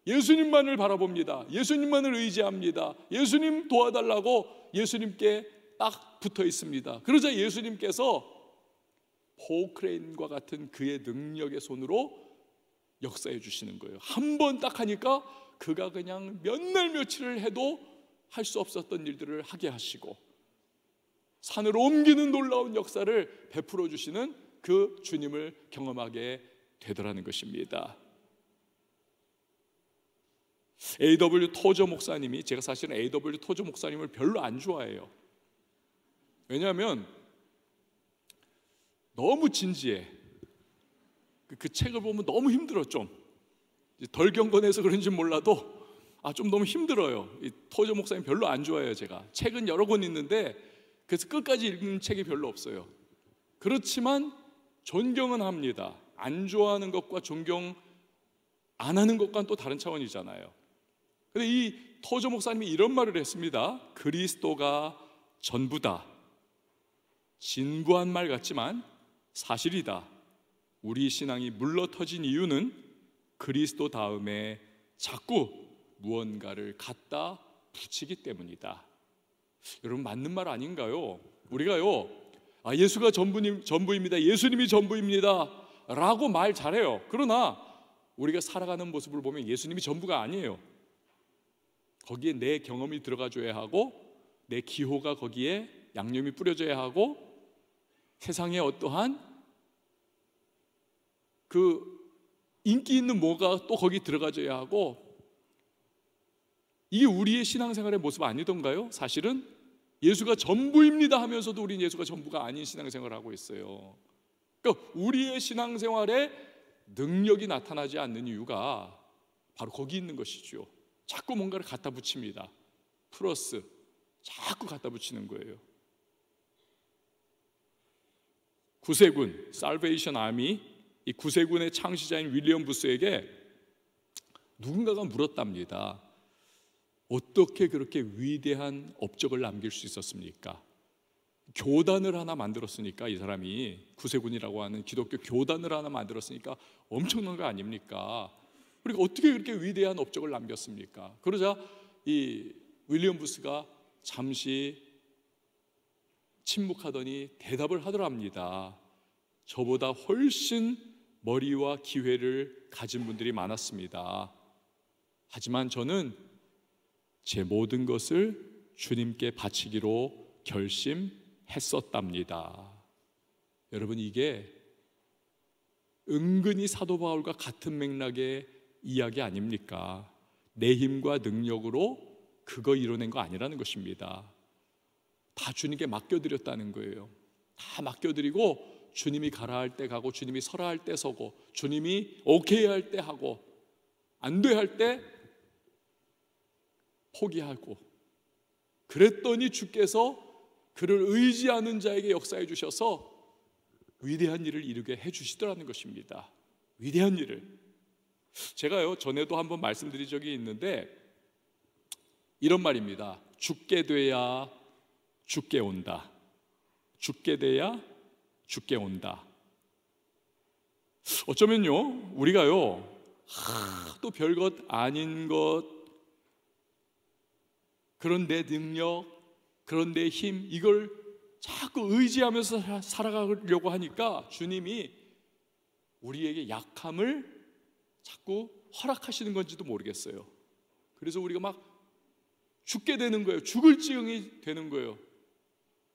예수님만을 바라봅니다. 예수님만을 의지합니다. 예수님 도와달라고 예수님께 딱 붙어 있습니다. 그러자 예수님께서 포크레인과 같은 그의 능력의 손으로 역사해 주시는 거예요. 한 번 딱 하니까 그가 그냥 몇 날 며칠을 해도 할 수 없었던 일들을 하게 하시고 산을 옮기는 놀라운 역사를 베풀어 주시는 그 주님을 경험하게 되더라는 것입니다. A.W. 토저 목사님이, 제가 사실은 A.W. 토저 목사님을 별로 안 좋아해요. 왜냐하면 너무 진지해. 그 책을 보면 너무 힘들어. 좀 덜 경건해서 그런지 몰라도 좀 너무 힘들어요. 이 토저 목사님 별로 안 좋아해요. 제가 책은 여러 권 있는데 그래서 끝까지 읽는 책이 별로 없어요. 그렇지만 존경은 합니다. 안 좋아하는 것과 존경 안 하는 것과는 또 다른 차원이잖아요. 근데 이 토저 목사님이 이런 말을 했습니다. 그리스도가 전부다. 진부한 말 같지만 사실이다. 우리 신앙이 물러터진 이유는 그리스도 다음에 자꾸 무언가를 갖다 붙이기 때문이다. 여러분, 맞는 말 아닌가요? 우리가요, 예수가 전부입니다, 예수님이 전부입니다 라고 말 잘해요. 그러나 우리가 살아가는 모습을 보면 예수님이 전부가 아니에요. 거기에 내 경험이 들어가줘야 하고, 내 기호가 거기에 양념이 뿌려져야 하고, 세상에 어떠한 그 인기 있는 뭐가 또 거기 들어가줘야 하고, 이게 우리의 신앙생활의 모습 아니던가요? 사실은 예수가 전부입니다 하면서도 우리는 예수가 전부가 아닌 신앙생활을 하고 있어요. 그러니까 우리의 신앙생활에 능력이 나타나지 않는 이유가 바로 거기 있는 것이죠. 자꾸 뭔가를 갖다 붙입니다. 플러스 자꾸 갖다 붙이는 거예요. 구세군, 살베이션 아미, 이 구세군의 창시자인 윌리엄 부스에게 누군가가 물었답니다. 어떻게 그렇게 위대한 업적을 남길 수 있었습니까? 교단을 하나 만들었으니까, 이 사람이 구세군이라고 하는 기독교 교단을 하나 만들었으니까 엄청난 거 아닙니까? 그리고 어떻게 그렇게 위대한 업적을 남겼습니까? 그러자 이 윌리엄 부스가 잠시 침묵하더니 대답을 하더랍니다. 저보다 훨씬 머리와 기회를 가진 분들이 많았습니다. 하지만 저는 제 모든 것을 주님께 바치기로 결심했었답니다. 여러분, 이게 은근히 사도 바울과 같은 맥락의 이야기 아닙니까? 내 힘과 능력으로 그거 이뤄낸 거 아니라는 것입니다. 다 주님께 맡겨드렸다는 거예요. 다 맡겨드리고 주님이 가라 할 때 가고, 주님이 서라 할 때 서고, 주님이 오케이 할 때 하고, 안 돼 할 때 포기하고, 그랬더니 주께서 그를 의지하는 자에게 역사해 주셔서 위대한 일을 이루게 해 주시더라는 것입니다. 위대한 일을. 제가요, 전에도 한번 말씀드린 적이 있는데 이런 말입니다. 죽게 돼야 죽게 온다. 죽게 돼야 죽게 온다. 어쩌면요, 우리가요, 또 별것 아닌 것, 그런 내 능력, 그런 내 힘, 이걸 자꾸 의지하면서 살아가려고 하니까 주님이 우리에게 약함을 자꾸 허락하시는 건지도 모르겠어요. 그래서 우리가 막 죽게 되는 거예요. 죽을 지경이 되는 거예요.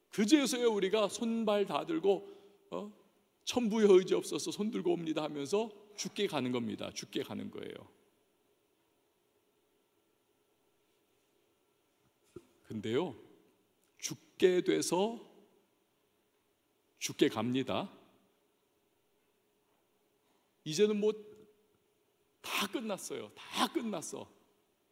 그제서야 우리가 손발 다 들고 천부의 의지 없어서 손 들고 옵니다 하면서 죽게 가는 겁니다. 죽게 가는 거예요. 근데요, 죽게 돼서 죽게 갑니다. 이제는 뭐 다 끝났어요. 다 끝났어.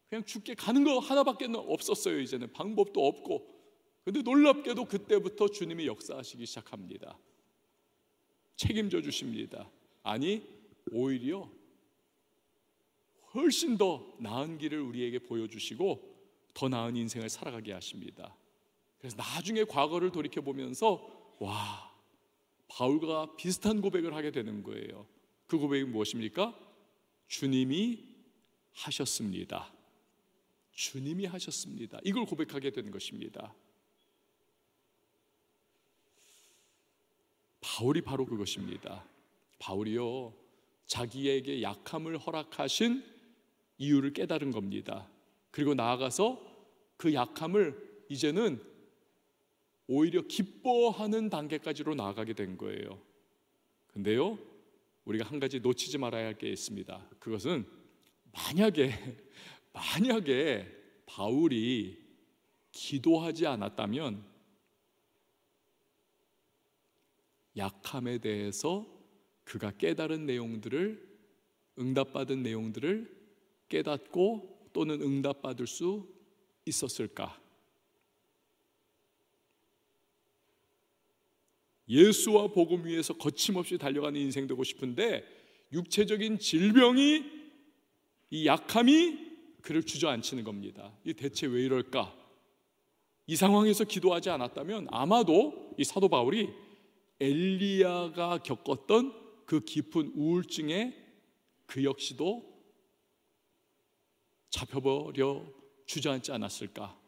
그냥 죽게 가는 거 하나밖에 없었어요. 이제는 방법도 없고. 근데 놀랍게도 그때부터 주님이 역사하시기 시작합니다. 책임져 주십니다. 아니, 오히려 훨씬 더 나은 길을 우리에게 보여주시고 더 나은 인생을 살아가게 하십니다. 그래서 나중에 과거를 돌이켜보면서 와, 바울과 비슷한 고백을 하게 되는 거예요. 그 고백이 무엇입니까? 주님이 하셨습니다. 주님이 하셨습니다. 이걸 고백하게 되는 것입니다. 바울이 바로 그것입니다. 바울이요, 자기에게 약함을 허락하신 이유를 깨달은 겁니다. 그리고 나아가서 그 약함을 이제는 오히려 기뻐하는 단계까지로 나아가게 된 거예요. 근데요, 우리가 한 가지 놓치지 말아야 할 게 있습니다. 그것은 만약에 바울이 기도하지 않았다면 약함에 대해서 그가 깨달은 내용들을, 응답받은 내용들을 깨닫고 또는 응답받을 수 있었을까? 예수와 복음 위에서 거침없이 달려가는 인생 되고 싶은데 육체적인 질병이, 이 약함이 그를 주저앉히는 겁니다. 이 대체 왜 이럴까? 이 상황에서 기도하지 않았다면 아마도 이 사도 바울이 엘리야가 겪었던 그 깊은 우울증에 그 역시도 잡혀버려 주저앉지 않았을까?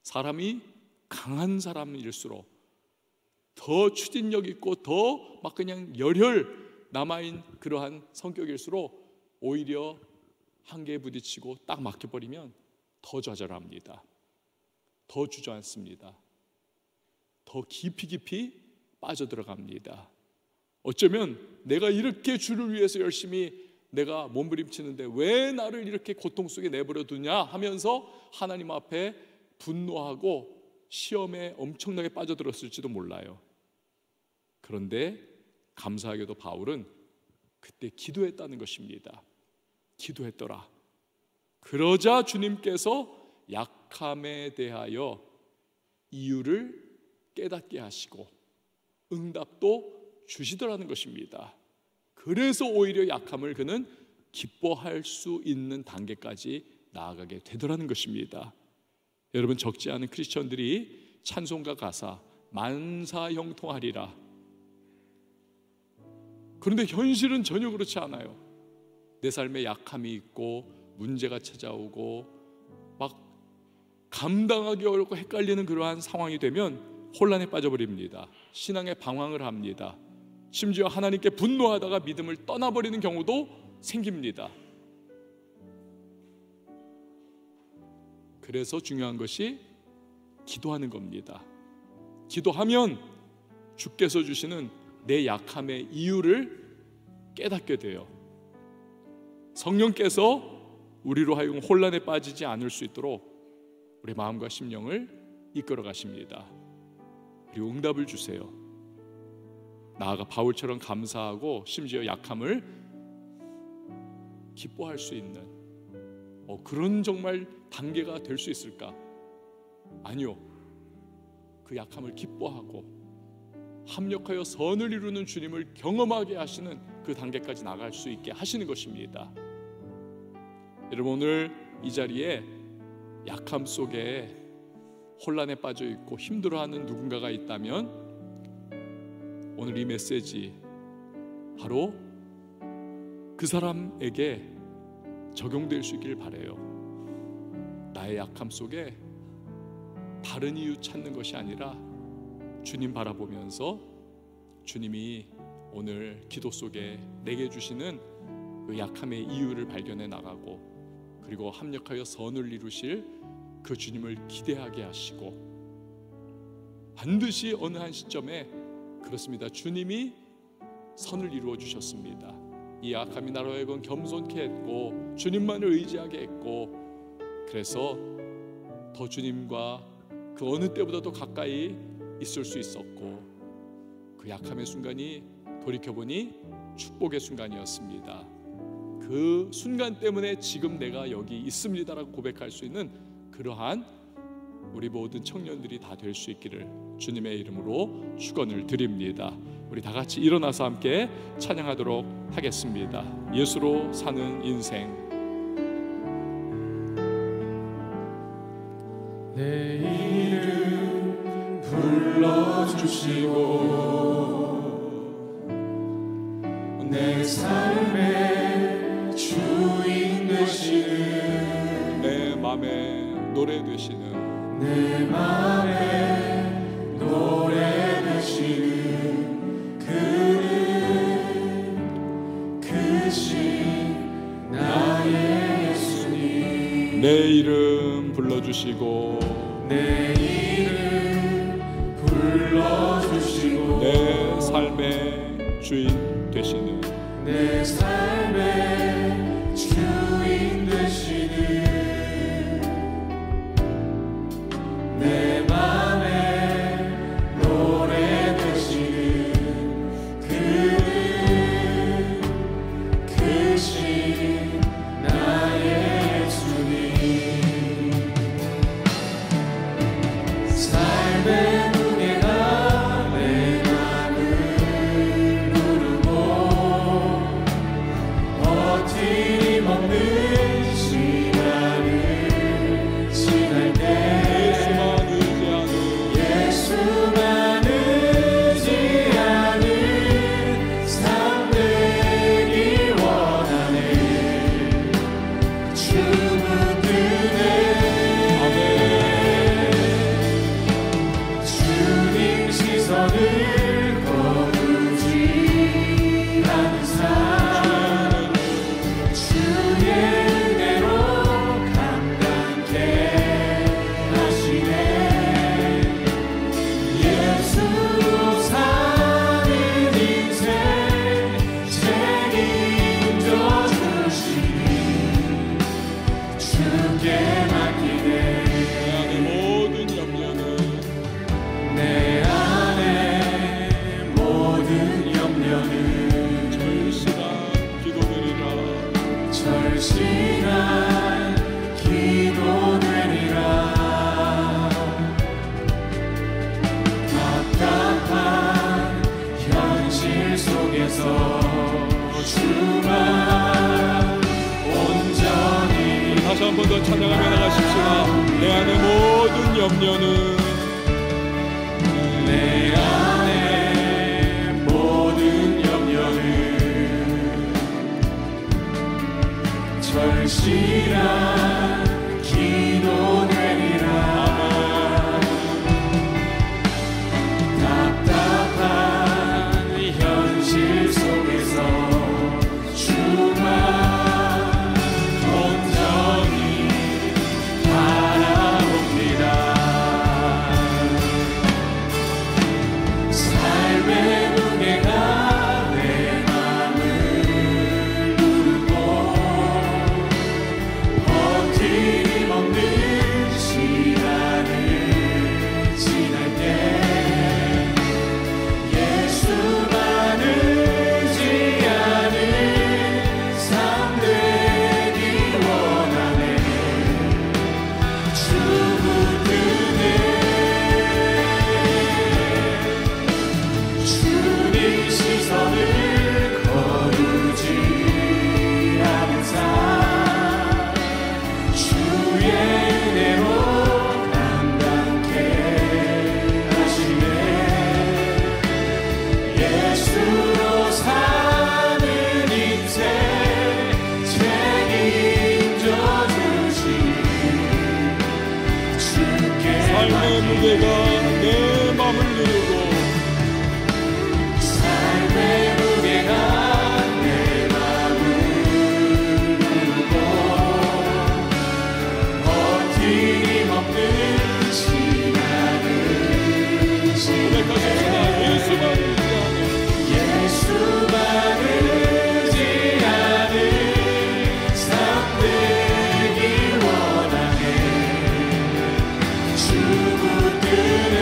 사람이 강한 사람일수록 더 추진력 있고 더 막 그냥 열혈 남아인 그러한 성격일수록 오히려 한계에 부딪히고 딱 막혀버리면 더 좌절합니다. 더 주저앉습니다. 더 깊이 빠져들어갑니다. 어쩌면 내가 이렇게 주를 위해서 열심히 내가 몸부림치는데 왜 나를 이렇게 고통 속에 내버려 두냐 하면서 하나님 앞에 분노하고 시험에 엄청나게 빠져들었을지도 몰라요. 그런데 감사하게도 바울은 그때 기도했다는 것입니다. 기도했더라. 그러자 주님께서 약함에 대하여 이유를 깨닫게 하시고 응답도 주시더라는 것입니다. 그래서 오히려 약함을 그는 기뻐할 수 있는 단계까지 나아가게 되더라는 것입니다. 여러분, 적지 않은 크리스천들이 찬송가 가사 만사형통하리라. 그런데 현실은 전혀 그렇지 않아요. 내 삶에 약함이 있고 문제가 찾아오고 막 감당하기 어렵고 헷갈리는 그러한 상황이 되면 혼란에 빠져버립니다. 신앙에 방황을 합니다. 심지어 하나님께 분노하다가 믿음을 떠나버리는 경우도 생깁니다. 그래서 중요한 것이 기도하는 겁니다. 기도하면 주께서 주시는 내 약함의 이유를 깨닫게 돼요. 성령께서 우리로 하여금 혼란에 빠지지 않을 수 있도록 우리 마음과 심령을 이끌어 가십니다. 그리고 응답을 주세요. 나아가 바울처럼 감사하고 심지어 약함을 기뻐할 수 있는 그런 정말 단계가 될 수 있을까? 아니요. 그 약함을 기뻐하고 합력하여 선을 이루는 주님을 경험하게 하시는 그 단계까지 나갈 수 있게 하시는 것입니다. 여러분, 오늘 이 자리에 약함 속에 혼란에 빠져 있고 힘들어하는 누군가가 있다면 오늘 이 메시지 바로 그 사람에게 적용될 수 있기를 바라요. 나의 약함 속에 다른 이유 찾는 것이 아니라 주님 바라보면서 주님이 오늘 기도 속에 내게 주시는 그 약함의 이유를 발견해 나가고 그리고 합력하여 선을 이루실 그 주님을 기대하게 하시고 반드시 어느 한 시점에 그렇습니다. 주님이 선을 이루어 주셨습니다. 이 약함이 나로 하여금 겸손케 했고 주님만을 의지하게 했고 그래서 더 주님과 그 어느 때보다도 가까이 있을 수 있었고 그 약함의 순간이 돌이켜보니 축복의 순간이었습니다. 그 순간 때문에 지금 내가 여기 있습니다라고 고백할 수 있는 그러한 우리 모든 청년들이 다 될 수 있기를 주님의 이름으로 축원을 드립니다. 우리 다 같이 일어나서 함께 찬양하도록 하겠습니다. 예수로 사는 인생. 내 이름 불러주시고 내 삶의 주인 되시는 내 맘에 노래 되시는 내 맘에 노래 되시는 그는 크신 나의 예수님 내 이름 불러주시고 내 이름 불러주시고 내 삶의 주인 되시는 내 삶의 주인 되시는 내 맘에 노래 되시는 그는 크신 나의 예수님 삶의 무게가 내 맘을 누르고 버팀없는 시간을 지날 때 예수만 의지하는 속에서 주만 온전히 다시 한 번 더 찬양하며 나가십시다. 내 안의 모든 염려는 내 안의 모든 염려는 절실한 기도 되리라. 답답한 현실 속에서 주만 온전히 바라봅니다. 삶의 무게가 내 맘을 누르고 버팀없는 시간을 지날 때 예수만 의지하는 삶 되기 원하네. 주 붙드네. 주님 시선을 거두지 않은 삶 주의 은혜로 감당케 하시네. 예수로 사는 인생 책임져 주시니 주께 삶의 무게가 내 맘을 누르고 삶의 무게가 내 맘을 누르고 버팀없는 시간을 고백하십시다. 예수만 의지하는 예수만 의지하는 삶 되기 원하네. 주 붙드네.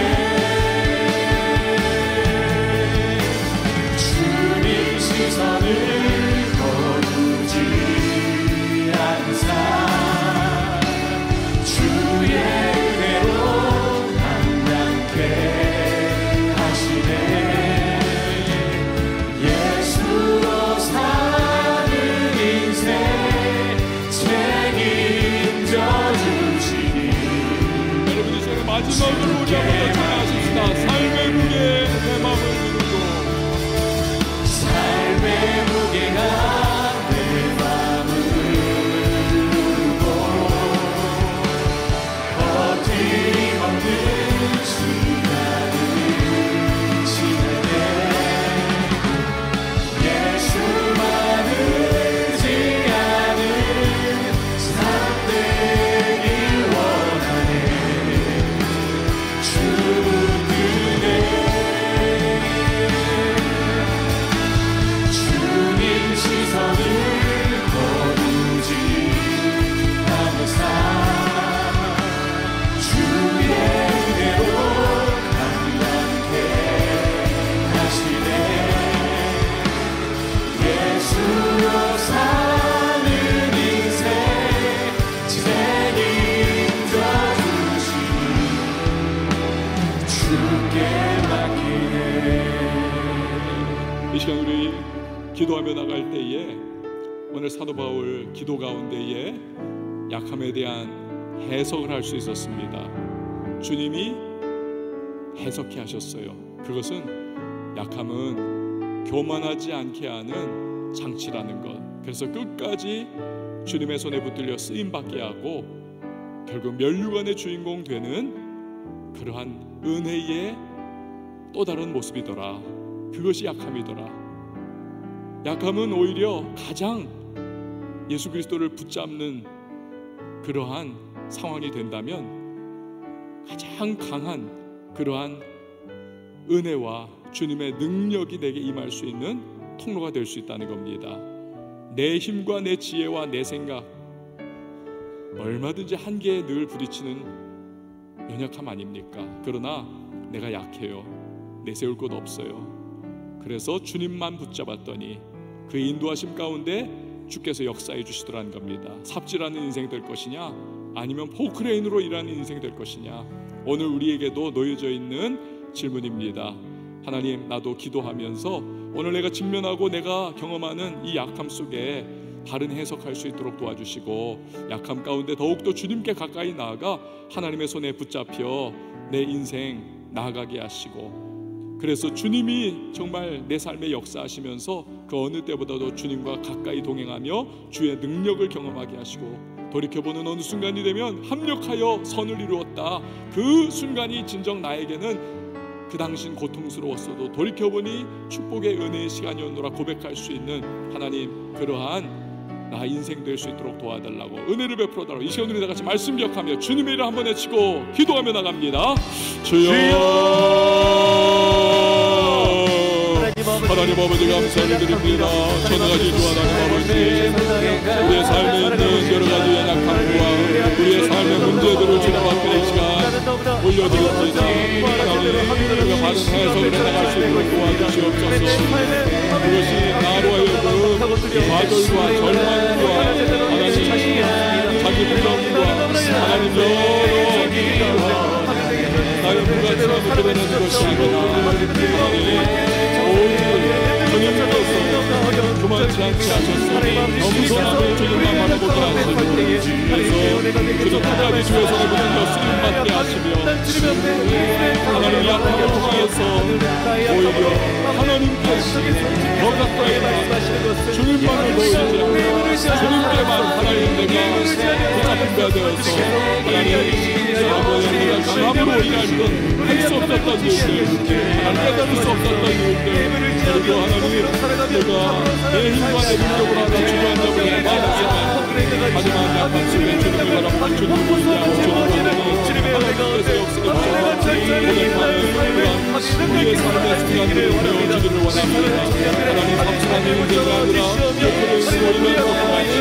주님 시선을 거두지 않은 삶 주의 은혜로 감당케 하시네. 예수로 사는 인생 책임져 주시니 여러분 이 시간에 마지막으로 우리 한번 더 찬양하십시다. 삶의 무게 내 맘을 누르고 삶의 무게가 내 맘을 누르고 버팀없는 시간을 지날 때 예수만 의지하는 삶 되기 원하네. 주 붙드네. 주님 시선을 거두지 않은 삶 주의 은혜로 감당케 하시네. 예수로 사는 인생 책임져 주시니 주께 맡기네. 이 시간 우리 기도하며 나갈 때에 오늘 사도 바울 기도 가운데에 약함에 대한 해석을 할 수 있었습니다. 주님이 해석해 하셨어요. 그것은 약함은 교만하지 않게 하는 장치라는 것. 그래서 끝까지 주님의 손에 붙들려 쓰임받게 하고 결국 면류관의 주인공 되는 그러한 은혜의 또 다른 모습이더라. 그것이 약함이더라. 약함은 오히려 가장 예수 그리스도를 붙잡는 그러한 상황이 된다면 가장 강한 그러한 은혜와 주님의 능력이 내게 임할 수 있는 통로가 될 수 있다는 겁니다. 내 힘과 내 지혜와 내 생각 얼마든지 한계에 늘 부딪히는 연약함 아닙니까? 그러나 내가 약해요. 내세울 곳 없어요. 그래서 주님만 붙잡았더니 그 인도하심 가운데 주께서 역사해 주시더라는 겁니다. 삽질하는 인생 될 것이냐 아니면 포크레인으로 일하는 인생 될 것이냐, 오늘 우리에게도 놓여져 있는 질문입니다. 하나님, 나도 기도하면서 오늘 내가 직면하고 내가 경험하는 이 약함 속에 다른 해석할 수 있도록 도와주시고, 약함 가운데 더욱더 주님께 가까이 나아가 하나님의 손에 붙잡혀 내 인생 나아가게 하시고, 그래서 주님이 정말 내 삶에 역사하시면서 그 어느 때보다도 주님과 가까이 동행하며 주의 능력을 경험하게 하시고, 돌이켜보는 어느 순간이 되면 합력하여 선을 이루었다, 그 순간이 진정 나에게는 그 당신 고통스러웠어도 돌이켜보니 축복의 은혜의 시간이었노라 고백할 수 있는 하나님, 그러한 나 인생 될 수 있도록 도와달라고, 은혜를 베풀어 달라고 이 시간 우리 다 같이 말씀 기억하며 주님의 이름 한번 외치고 기도하며 나갑니다. 주여, 하나님 아버지 감사를 드립니다. 전능하신 주 하나님 아버지, 우리의 삶에 있는 여러 가지 연약함과 우리의 삶의 문제들을 주님 앞에 이 시간 올려드립니다. 하나님, 우리가 바른 해석을 해나갈 수 있도록 도와주시옵소서. 그것이 나로 하여금 좌절과 절망과 하나님 자기 부정과 하나님 여러 나의 불가침함을 드러내는 것이 아니라 하나님 주님께서 그만치 않게 하셨으니 겸손하게 주님만 바라보게 하시고, 그래서 주님 끝까지 주의 손에 붙들려 쓰임받게 하시며 하나님 약함을 통하여서 오히려 하나님께 더 가까이 나아가 주님만을 보이지 주님께만 하나님 내가 붙잡힌 바 되어서 하나님 내가 강함으로 일할 것 할 수 없었던 일들, 하나님 깨달을 수 없었던 일들, 그리고 하나님 내가 내 힘과 내 능력으로 하나 주저한 점을 말하지만 하지만 약한 속에 주님을 바라보고 주님을 보이지 않고 주님을 하나님께서 역사해 주셔서 고백하는 우리의 삶의 순간들을 배워주기를 원합니다. 하나님 감사하는 인생이 아니라 옆으로 쓰고 있는 것같이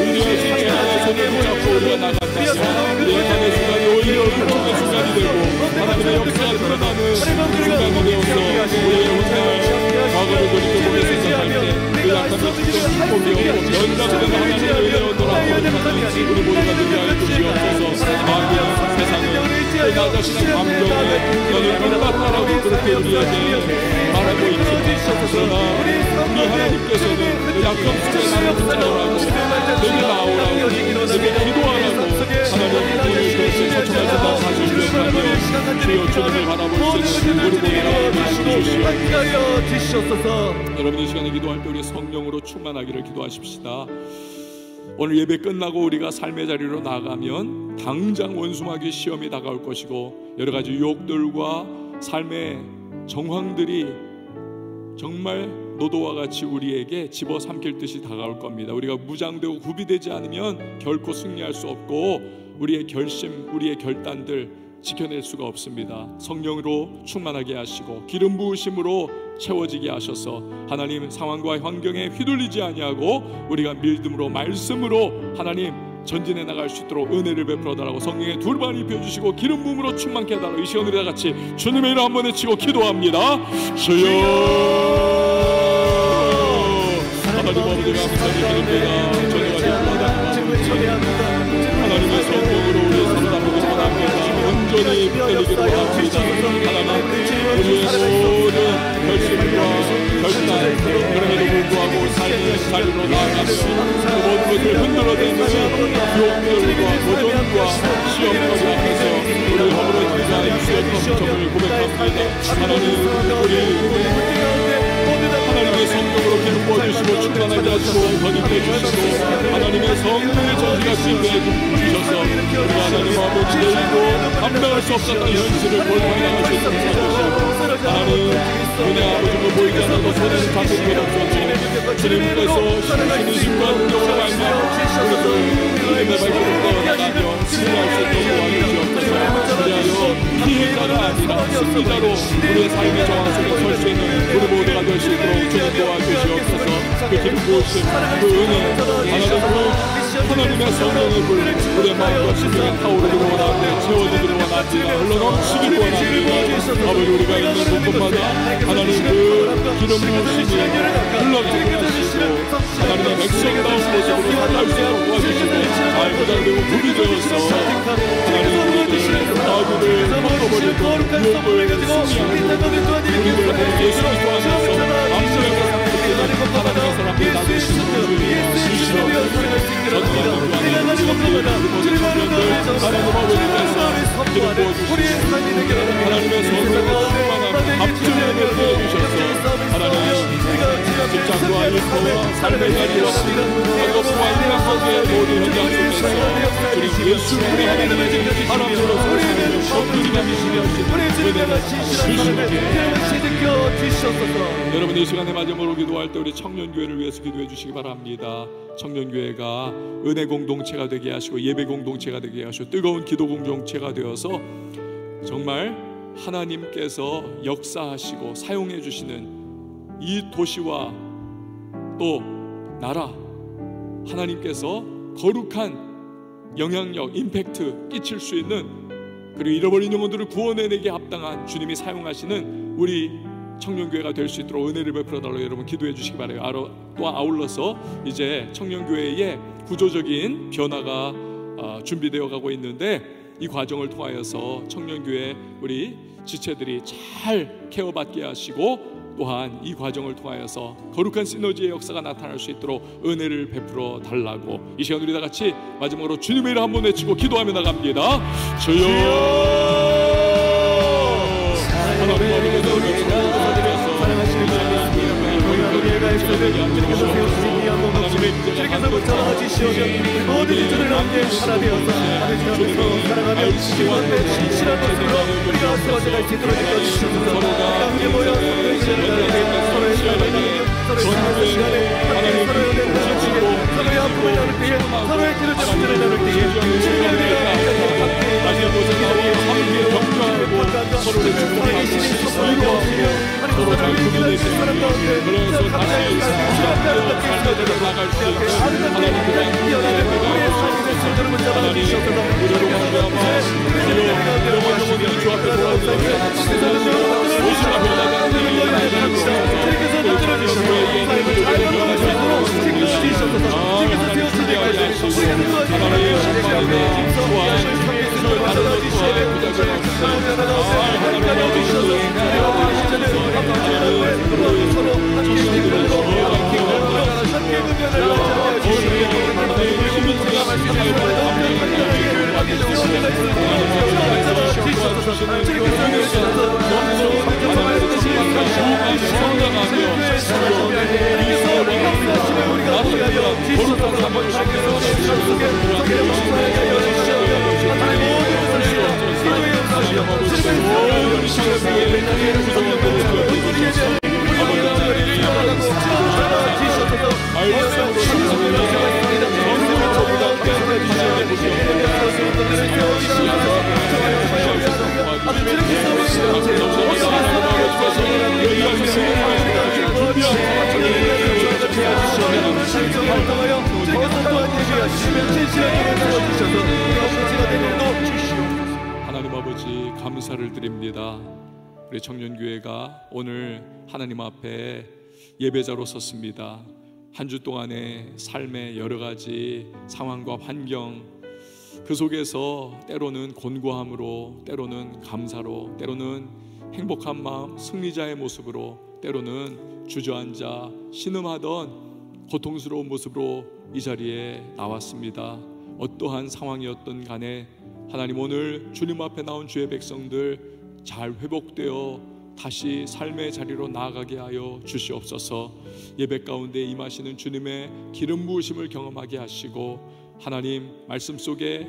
우리의 신앙의 손을 붙잡고 우리가 나간다. 우리의 삶의 순간이 오히려 축복의 순간이 되고 하나님의 역사가 드러나는 순간이 되어서 우리의 혼자 과거를 돌이켜보며 생각할 때 그 약함의 축복이 오고 연장되는 하나님의 은혜와 노라고 우리 모두가 되게 하여 주시옵소서. 마귀와 세상은 나 자신의 감정에 너는 끝났다라고 그렇게 우리에게 말하고 있지만, 그러나 우리 하나님께서는 그 약함 속에 나를 붙잡으라고 내게 나오라고 내게 기도하라고 하나님 우리의 그것을 소통해서 다 사실 주옵하며 주여 주님을 바라볼 수 있는 우리 모두가 주시옵소서. 여러분 이 시간에 기도할 때 우리 성령으로 충만하기를 기도하십시다. 오늘 예배 끝나고 우리가 삶의 자리로 나가면 당장 원수마귀 시험이 다가올 것이고 여러 가지 유혹들과 삶의 정황들이 정말 노도와 같이 우리에게 집어삼킬 듯이 다가올 겁니다. 우리가 무장되고 구비되지 않으면 결코 승리할 수 없고 우리의 결심, 우리의 결단들 지켜낼 수가 없습니다. 성령으로 충만하게 하시고 기름 부으심으로 채워지게 하셔서 하나님 상황과 환경에 휘둘리지 아니하고 우리가 믿음으로 말씀으로 하나님 전진해 나갈 수 있도록 은혜를 베풀어 달라고 성령의 둘반 입혀주시고 기름 부음으로 충만케 해달라고 이 시간 우리 다 같이 주님의 이름 한번 외치고 기도합니다. 주여 하나님 아버지 감사드립니다. 하나님의 성령으로 우리의 살아남기를 원합니다. 온전히 붙들리기를 원합니다. 하나님 우리의 모든 결심과 결단 그럼에도 불구하고 삶의 자리로 나아가는 그 모든 것을 흔들어대는 유혹들과 도전과 시험과 앞에서 우리 허물어지자 입수했던 점을 고백합니다. 하나님 하나님의 성령으로 기름 부어주시고 충만하게 하시고 거듭해 주시고 하나님의 성령의 전기가 주인되어 주셔서 우리가 하나님 아버지 내일도 감당할 수 없었던 현실을 돌파해나갈 수 있도록 해주시고 하나님 은혜 아버지가 보이지 않아도 손에는 잡힐 것 없었고 주님께서 신의 신과 능력으로 말미암아 우리를 내 발걸음을 떠나가며 승리할 수 있도록 도와주시옵소서. 그리하여 피해자가 아니라 승리자로 우리의 삶의 정황 속에 설 수 있는 우리 모두가 될 수 있도록 주님 도와주시옵소서. 그 기름 부으심 그 은혜 하나님의 성령의 불 우리의 마음과 심령에 타오르기를 원하는데 채워지기를 원합니다. 흘러넘치기를 원합니다. 아버지 우리가 있는 곳곳마다 하나님 그 기름 부으심이 흘러가게 하시고 하나님의 백성다운 모습으로 살아갈 수 있도록 도와주시고 잘 보장되고 구비되어서 하나님 우리들 마귀를 바꿔버리고 유혹을 승리하고 우리들 예수 그리스도 안에서 하나님의 선물과 충만함 갑절의 은혜를 보여주셔서 하나님 직장과 일터와 삶의 자리와 작업과 인간 관계의 모든 현장 속에서 우리 예수님의 하나님의 사람으로 서시는 주님의 여러분 이 시간에 마지막으로 기도할 때 우리 청년교회를 위해서 기도해 주시기 바랍니다. 청년교회가 은혜 공동체가 되게 하시고 예배 공동체가 되게 하시고 뜨거운 기도 공동체가 되어서 정말 하나님께서 역사하시고 사용해 주시는 이 도시와 또 나라, 하나님께서 거룩한 영향력, 임팩트 끼칠 수 있는, 그리고 잃어버린 영혼들을 구원해내게 합당한 주님이 사용하시는 우리 청년교회가 될 수 있도록 은혜를 베풀어 달라고 여러분 기도해 주시기 바라요. 또 아울러서 이제 청년교회의 구조적인 변화가 준비되어 가고 있는데, 이 과정을 통하여서 청년교회 우리 지체들이 잘 케어받게 하시고, 또한 이 과정을 통하여서 거룩한 시너지의 역사가 나타날 수 있도록 은혜를 베풀어 달라고 이 시간 우리 다 같이 마지막으로 주님의 이름 한번 외치고 기도하며 나갑니다. 주여 하나님 아버지께서 주님께서부터 하시오며 모든 이들을 함께 하나 되어서 하나님께서 사랑하며 주님한테 신실한 모습으로 우리가 세워져갈 수 있도록 해주시옵소서. 우리가 함께 모여 서로의 서로의 사랑하며 서로의 사랑하는 시간에 함께 서로의 은혜를 나누시고 서로의 아픔을 나눌 때에 서로의 기도제문들을 나눌 때에 주님의 은혜가 함께 다시 모든 자리에 함께 경주하고 서로를 살아계시는 서로가 서로 잘 구분되신 사람 가운데 그래서 다시 살아내려 나갈 수 있는 하나님의 뛰어나는 우리의 삶의 손들을 붙잡아 주시옵소서. 우리로 말미암아 영혼들이 주 앞에 돌아오는 세상을 오시라 변화되는 일이 주께서 만들어주시고 삶을 잘 건강할 수 있도록 지켜주시옵소서. 주께서 되었을 때까지 우리의 하나님의 신뢰함에 또한 주의 다른 것과의 부작용을 마음에 하나가운데 하나님의 어디셔서 우리와 보이시는 서로 함께 기도하고 함께 금연을 하나님 아버지 감사를 드립니다. 우리 청년교회가 오늘 하나님 앞에 예배자로 섰습니다. 한 주 동안의 삶의 여러 가지 상황과 환경, 그 속에서 때로는 곤고함으로, 때로는 감사로, 때로는 행복한 마음, 승리자의 모습으로, 때로는 주저앉아 신음하던 고통스러운 모습으로 이 자리에 나왔습니다. 어떠한 상황이었던 간에 하나님 오늘 주님 앞에 나온 주의 백성들 잘 회복되어 다시 삶의 자리로 나아가게 하여 주시옵소서. 예배 가운데 임하시는 주님의 기름 부으심을 경험하게 하시고, 하나님 말씀 속에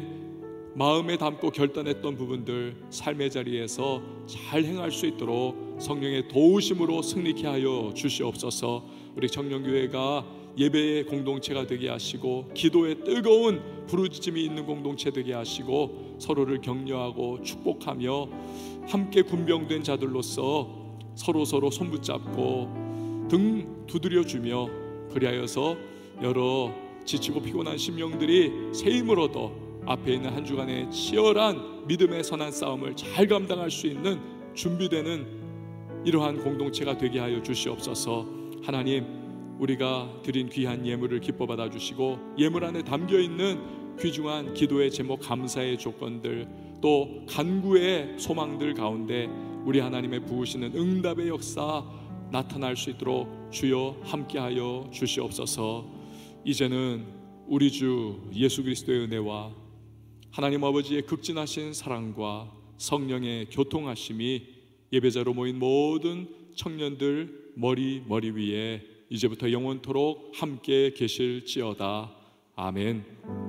마음에 담고 결단했던 부분들 삶의 자리에서 잘 행할 수 있도록 성령의 도우심으로 승리케 하여 주시옵소서. 우리 청년교회가 예배의 공동체가 되게 하시고, 기도의 뜨거운 부르짖음이 있는 공동체 되게 하시고, 서로를 격려하고 축복하며 함께 군병된 자들로서 서로 손붙잡고 등 두드려주며, 그리하여서 여러 지치고 피곤한 심령들이 새 힘을 얻어 앞에 있는 한 주간의 치열한 믿음의 선한 싸움을 잘 감당할 수 있는 준비되는 이러한 공동체가 되게 하여 주시옵소서. 하나님, 우리가 드린 귀한 예물을 기뻐 받아 주시고, 예물 안에 담겨있는 귀중한 기도의 제목, 감사의 조건들, 또 간구의 소망들 가운데 우리 하나님의 부으시는 응답의 역사 나타날 수 있도록 주여 함께하여 주시옵소서. 이제는 우리 주 예수 그리스도의 은혜와 하나님 아버지의 극진하신 사랑과 성령의 교통하심이 예배자로 모인 모든 청년들 머리 위에 이제부터 영원토록 함께 계실지어다. 아멘.